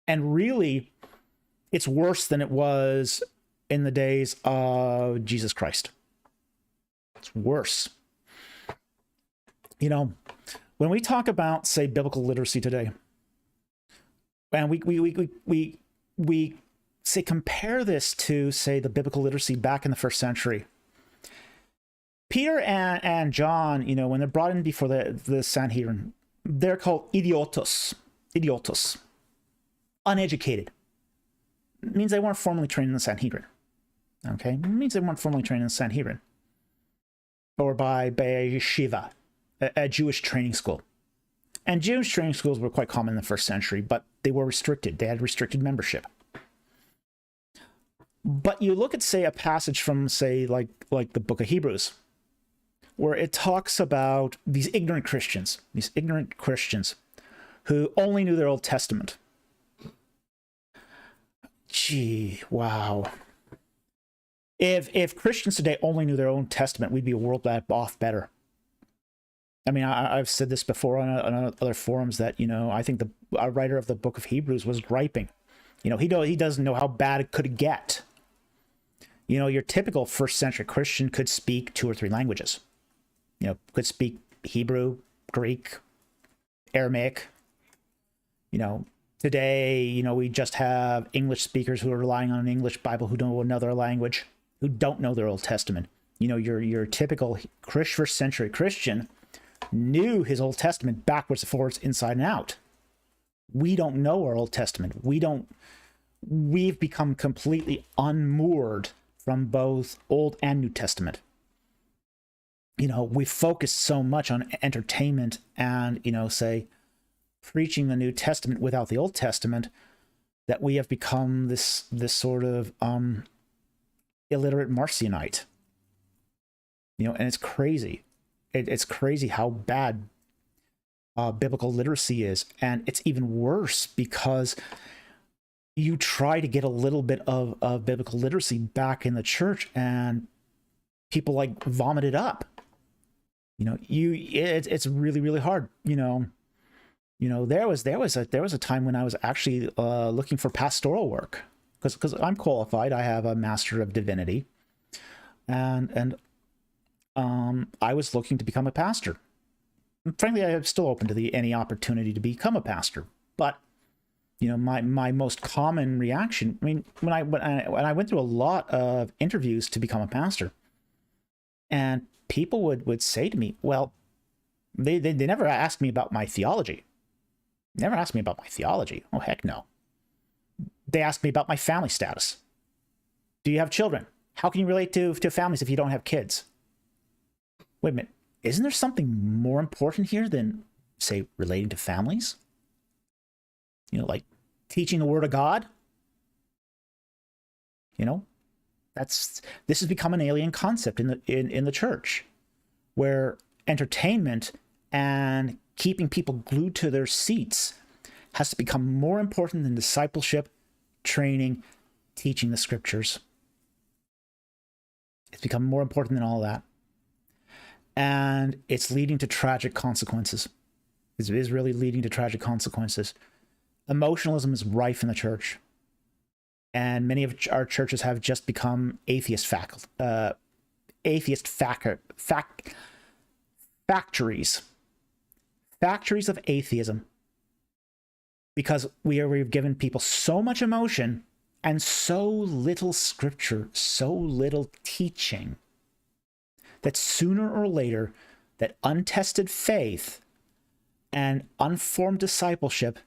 And really, it's worse than it was in the days of Jesus Christ. It's worse. You know, when we talk about, say, biblical literacy today, and we say compare this to, say, the biblical literacy back in the first century. Peter and John, you know, when they're brought in before the Sanhedrin, they're called idiotos, uneducated. It means they weren't formally trained in the Sanhedrin. Okay, it means they weren't formally trained in the Sanhedrin or by a yeshiva, a Jewish training school. And Jewish training schools were quite common in the first century, but they were restricted. They had restricted membership. But you look at, say, a passage from, say, like the book of Hebrews, where it talks about these ignorant Christians who only knew their Old Testament. Gee, wow. If Christians today only knew their own testament, we'd be a world off better. I mean, I've said this before on other forums that, you know, I think a writer of the book of Hebrews was griping. You know, he doesn't know how bad it could get. You know, your typical first century Christian could speak 2 or 3 languages. You know, could speak Hebrew, Greek, Aramaic. You know, today, you know, we just have English speakers who are relying on an English Bible who don't know another language, who don't know their Old Testament. You know, your typical first century Christian knew his Old Testament backwards and forwards, inside and out. We don't know our Old Testament. We've become completely unmoored from both Old and New Testament. You know, we focus so much on entertainment and, you know, say, preaching the New Testament without the Old Testament that we have become this sort of illiterate Marcionite. You know, and it's crazy. It's crazy how bad biblical literacy is. And it's even worse because you try to get a little bit of biblical literacy back in the church and people like vomit it up. You know, it's really, really hard. You know, there was a time when I was actually looking for pastoral work because I'm qualified. I have a Master of Divinity, and I was looking to become a pastor. And frankly, I am still open to any opportunity to become a pastor. But you know, my most common reaction. I mean, when I went through a lot of interviews to become a pastor, and people would say to me, well, they never asked me about my theology. Never asked me about my theology. Oh, heck no. They asked me about my family status. Do you have children? How can you relate to families if you don't have kids? Wait a minute. Isn't there something more important here than, say, relating to families? You know, like teaching the Word of God? You know, this has become an alien concept in the church, where entertainment and keeping people glued to their seats has to become more important than discipleship, training, teaching the scriptures. It's become more important than all that. And it's leading to tragic consequences. It is really leading to tragic consequences. Emotionalism is rife in the church. And many of our churches have just become atheist factories. factories of atheism, because we've given people so much emotion and so little scripture, so little teaching, that sooner or later, that untested faith and unformed discipleship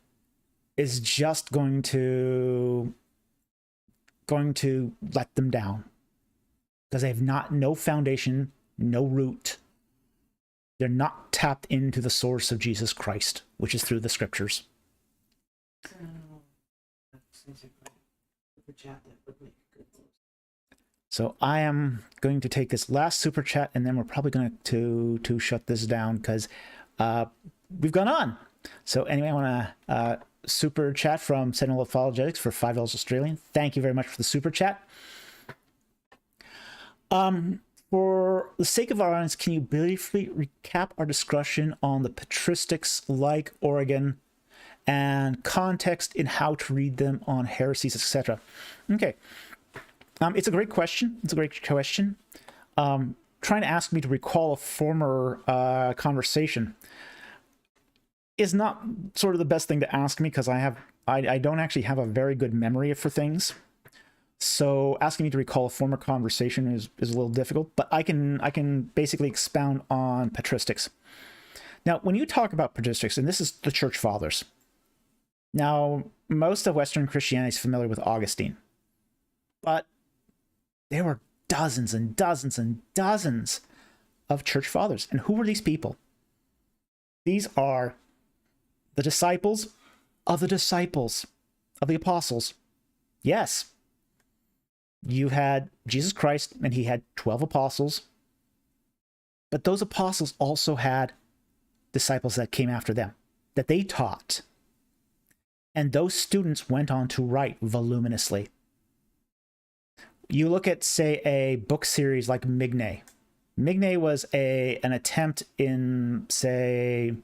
is just going to let them down, because they have no foundation, no root. They're not tapped into the source of Jesus Christ, which is through the scriptures. So I am going to take this last super chat, and then we're probably going to shut this down, because we've gone on. So anyway, I want to super chat from Sentinel Apologetics for $5 Australian. Thank you very much for the super chat. For the sake of our audience, can you briefly recap our discussion on the patristics like Oregon and context in how to read them on heresies, etc.? Okay. It's a great question. It's a great question. Trying to ask me to recall a former conversation is not sort of the best thing to ask me, because I don't actually have a very good memory for things. So asking me to recall a former conversation is a little difficult, but I can basically expound on patristics. Now, when you talk about patristics, and this is the church fathers. Now, most of Western Christianity is familiar with Augustine, but there were dozens and dozens and dozens of church fathers. And who were these people? These are the disciples of the apostles. Yes. You had Jesus Christ, and he had 12 apostles. But those apostles also had disciples that came after them, that they taught. And those students went on to write voluminously. You look at, say, a book series like Migne. Migne was an attempt in, say,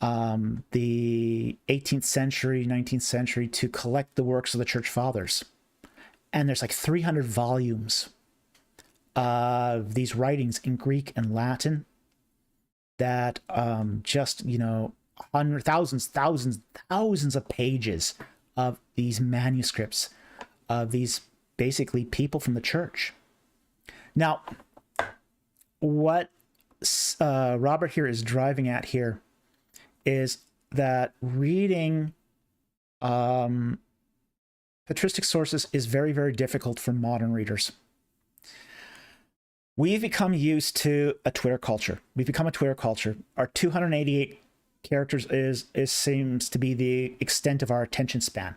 the 18th century, 19th century to collect the works of the church fathers. And there's like 300 volumes of these writings in Greek and Latin that just, thousands of pages of these manuscripts of these basically people from the church. Now, what Robert here is driving at here is that reading patristic sources is very, very difficult for modern readers. We've become used to a Twitter culture. We've become a Twitter culture. Our 288 characters seems to be the extent of our attention span.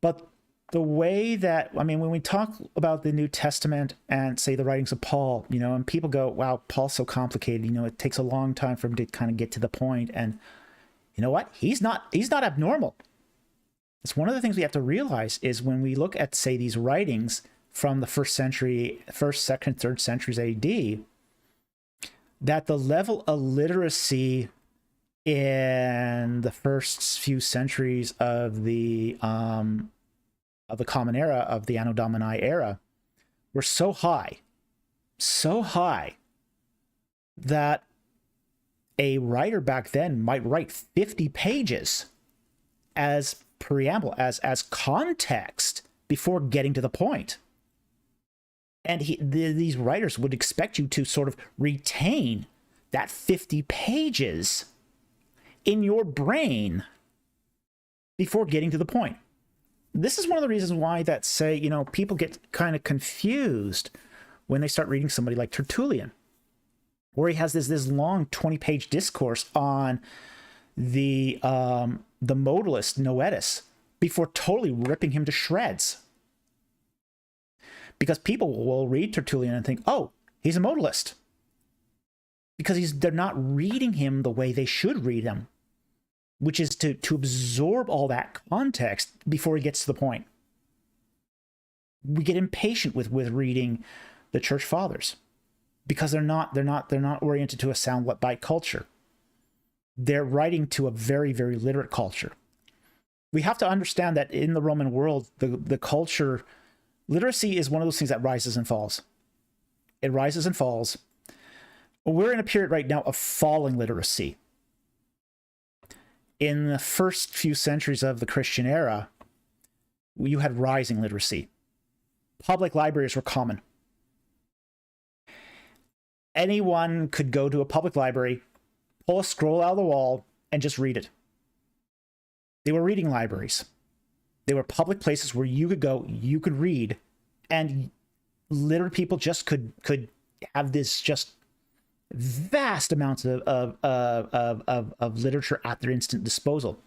But the way that, when we talk about the New Testament and say the writings of Paul, and people go, wow, Paul's so complicated, it takes a long time for him to kind of get to the point. And you know what? He's not abnormal. It's one of the things we have to realize is when we look at, say, these writings from the first, second, third centuries AD, that the level of literacy in the first few centuries of the Common Era, of the Anno Domini era, were so high that a writer back then might write 50 pages as preamble, as context before getting to the point. And these writers would expect you to sort of retain that 50 pages in your brain before getting to the point. This is one of the reasons why that, say, people get kind of confused when they start reading somebody like Tertullian, where he has this long 20-page discourse on the modalist Noetus before totally ripping him to shreds. Because people will read Tertullian and think, oh, he's a modalist. Because they're not reading him the way they should read him, which is to absorb all that context before he gets to the point. We get impatient with reading the church fathers because they're not oriented to a soundbite culture. They're writing to a very, very literate culture. We have to understand that in the Roman world, the culture, literacy is one of those things that rises and falls. It rises and falls. we're in a period right now of falling literacy. In the first few centuries of the Christian era, you had rising literacy. Public libraries were common. Anyone could go to a public library, pull a scroll out of the wall, and just read it. They were reading libraries. They were public places where you could go, you could read, and literate people just could have this just vast amounts of literature at their instant disposal.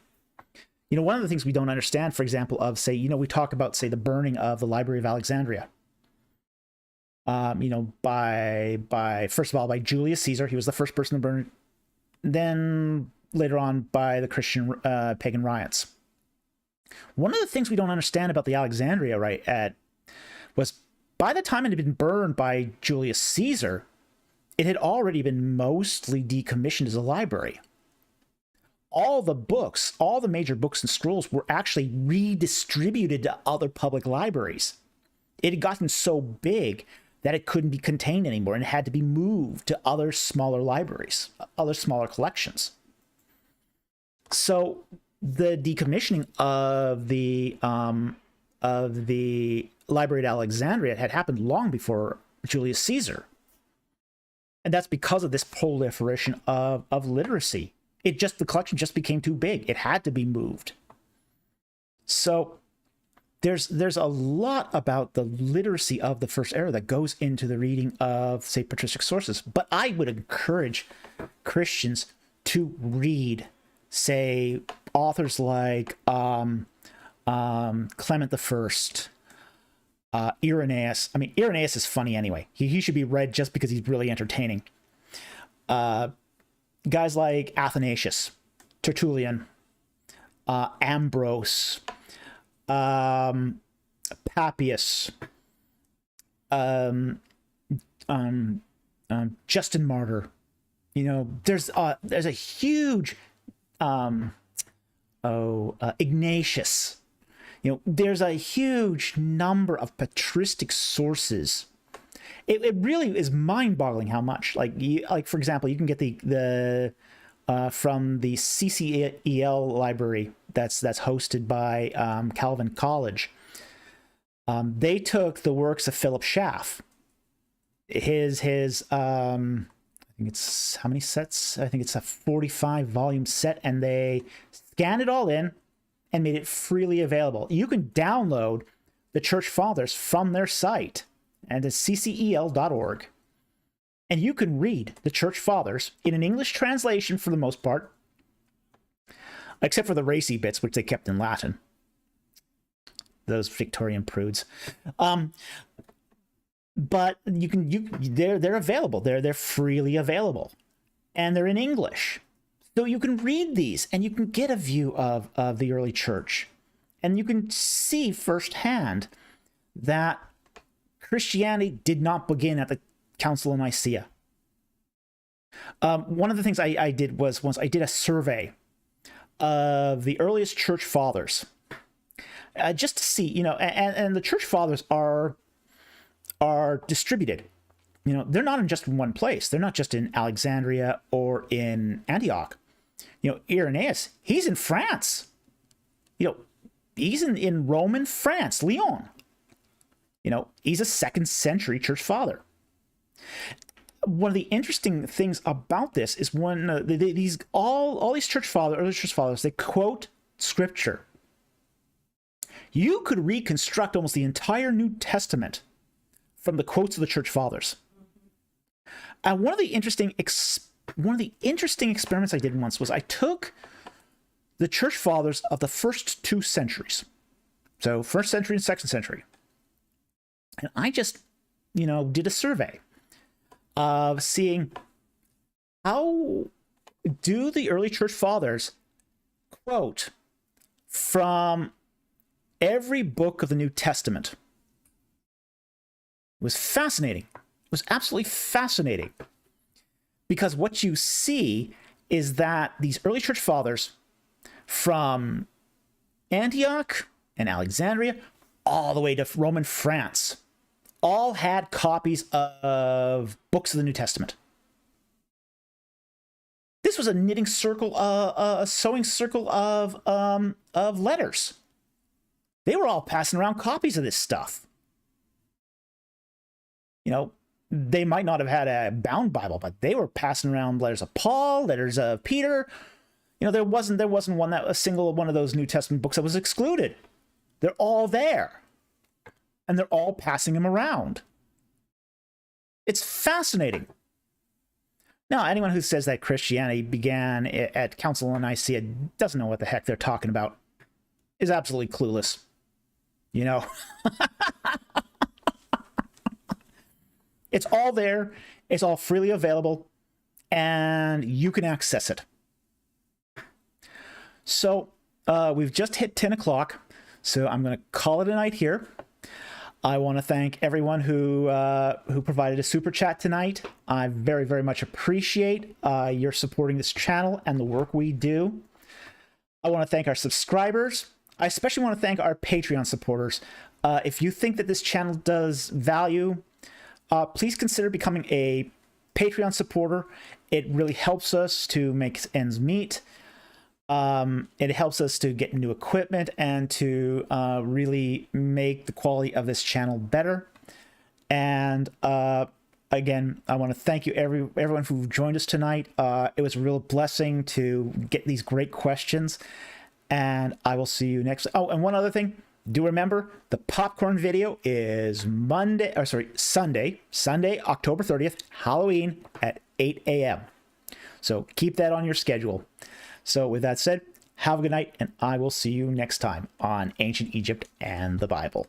You know, one of the things we don't understand, for example, of, say, you know, we talk about, say, the burning of the Library of Alexandria. You know, first of all, by Julius Caesar. He was the first person to burn it. Then later on by the Christian pagan riots. One of the things we don't understand about the Alexandria was by the time it had been burned by Julius Caesar, it had already been mostly decommissioned as a library. All the books, all the major books and scrolls were actually redistributed to other public libraries. It had gotten so big that it couldn't be contained anymore, and it had to be moved to other smaller libraries, other smaller collections. So the decommissioning of the Library at Alexandria had happened long before Julius Caesar. And that's because of this proliferation of literacy. The collection just became too big. It had to be moved. So there's a lot about the literacy of the first era that goes into the reading of, say, patristic sources. But I would encourage Christians to read, say, authors like Clement I, Irenaeus. I mean, Irenaeus is funny anyway. He should be read just because he's really entertaining. Guys like Athanasius, Tertullian, Ambrose, Papias, Justin Martyr. You know, there's a huge Ignatius. You know, there's a huge number of patristic sources. It really is mind-boggling how much. Like for example, you can get the from the CCEL library that's hosted by Calvin College. They took the works of Philip Schaff. His I think it's how many sets? I think it's a 45-volume set, and they scanned it all in and made it freely available. You can download the Church Fathers from their site, and it's ccel.org. And you can read the Church Fathers in an English translation for the most part, except for the racy bits, which they kept in Latin. Those Victorian prudes. But they're available. They're freely available, and they're in English. So you can read these, and you can get a view of the early church, and you can see firsthand that Christianity did not begin at the Council of Nicaea. One of the things I did was once I did a survey of the earliest church fathers, just to see, you know, and the church fathers are distributed. You know, they're not in just one place. They're not just in Alexandria or in Antioch. You know, Irenaeus, he's in France. You know, he's in Roman France, Lyon. You know, he's a 2nd century church father. One of the interesting things about this is when all these church fathers, early church fathers, they quote scripture. You could reconstruct almost the entire New Testament from the quotes of the church fathers. And one of the interesting experiments I did once was I took the church fathers of the first 2 centuries, so 1st century and 2nd century, and I just, you know, did a survey of seeing how do the early church fathers quote from every book of the New Testament. It was fascinating. It was absolutely fascinating. Because what you see is that these early church fathers from Antioch and Alexandria all the way to Roman France all had copies of books of the New Testament. This was a knitting circle, a sewing circle of letters. They were all passing around copies of this stuff. You know, they might not have had a bound Bible, but they were passing around letters of Paul, letters of Peter. You know, there wasn't a single one of those New Testament books that was excluded. They're all there, and they're all passing them around. It's fascinating. Now, anyone who says that Christianity began at Council of Nicaea doesn't know what the heck they're talking about. Is absolutely clueless. You know, it's all there. It's all freely available, and you can access it. So we've just hit 10 o'clock, so I'm going to call it a night here. I want to thank everyone who provided a super chat tonight. I very, very much appreciate your supporting this channel and the work we do. I want to thank our subscribers. I especially want to thank our Patreon supporters. If you think that this channel does value, please consider becoming a Patreon supporter. It really helps us to make ends meet. It helps us to get new equipment and to really make the quality of this channel better. And again, I want to thank you everyone who joined us tonight. It was a real blessing to get these great questions. And I will see you next. Oh, and one other thing. Do remember, the popcorn video is Sunday, October 30th, Halloween at 8 a.m. So keep that on your schedule. So with that said, have a good night, and I will see you next time on Ancient Egypt and the Bible.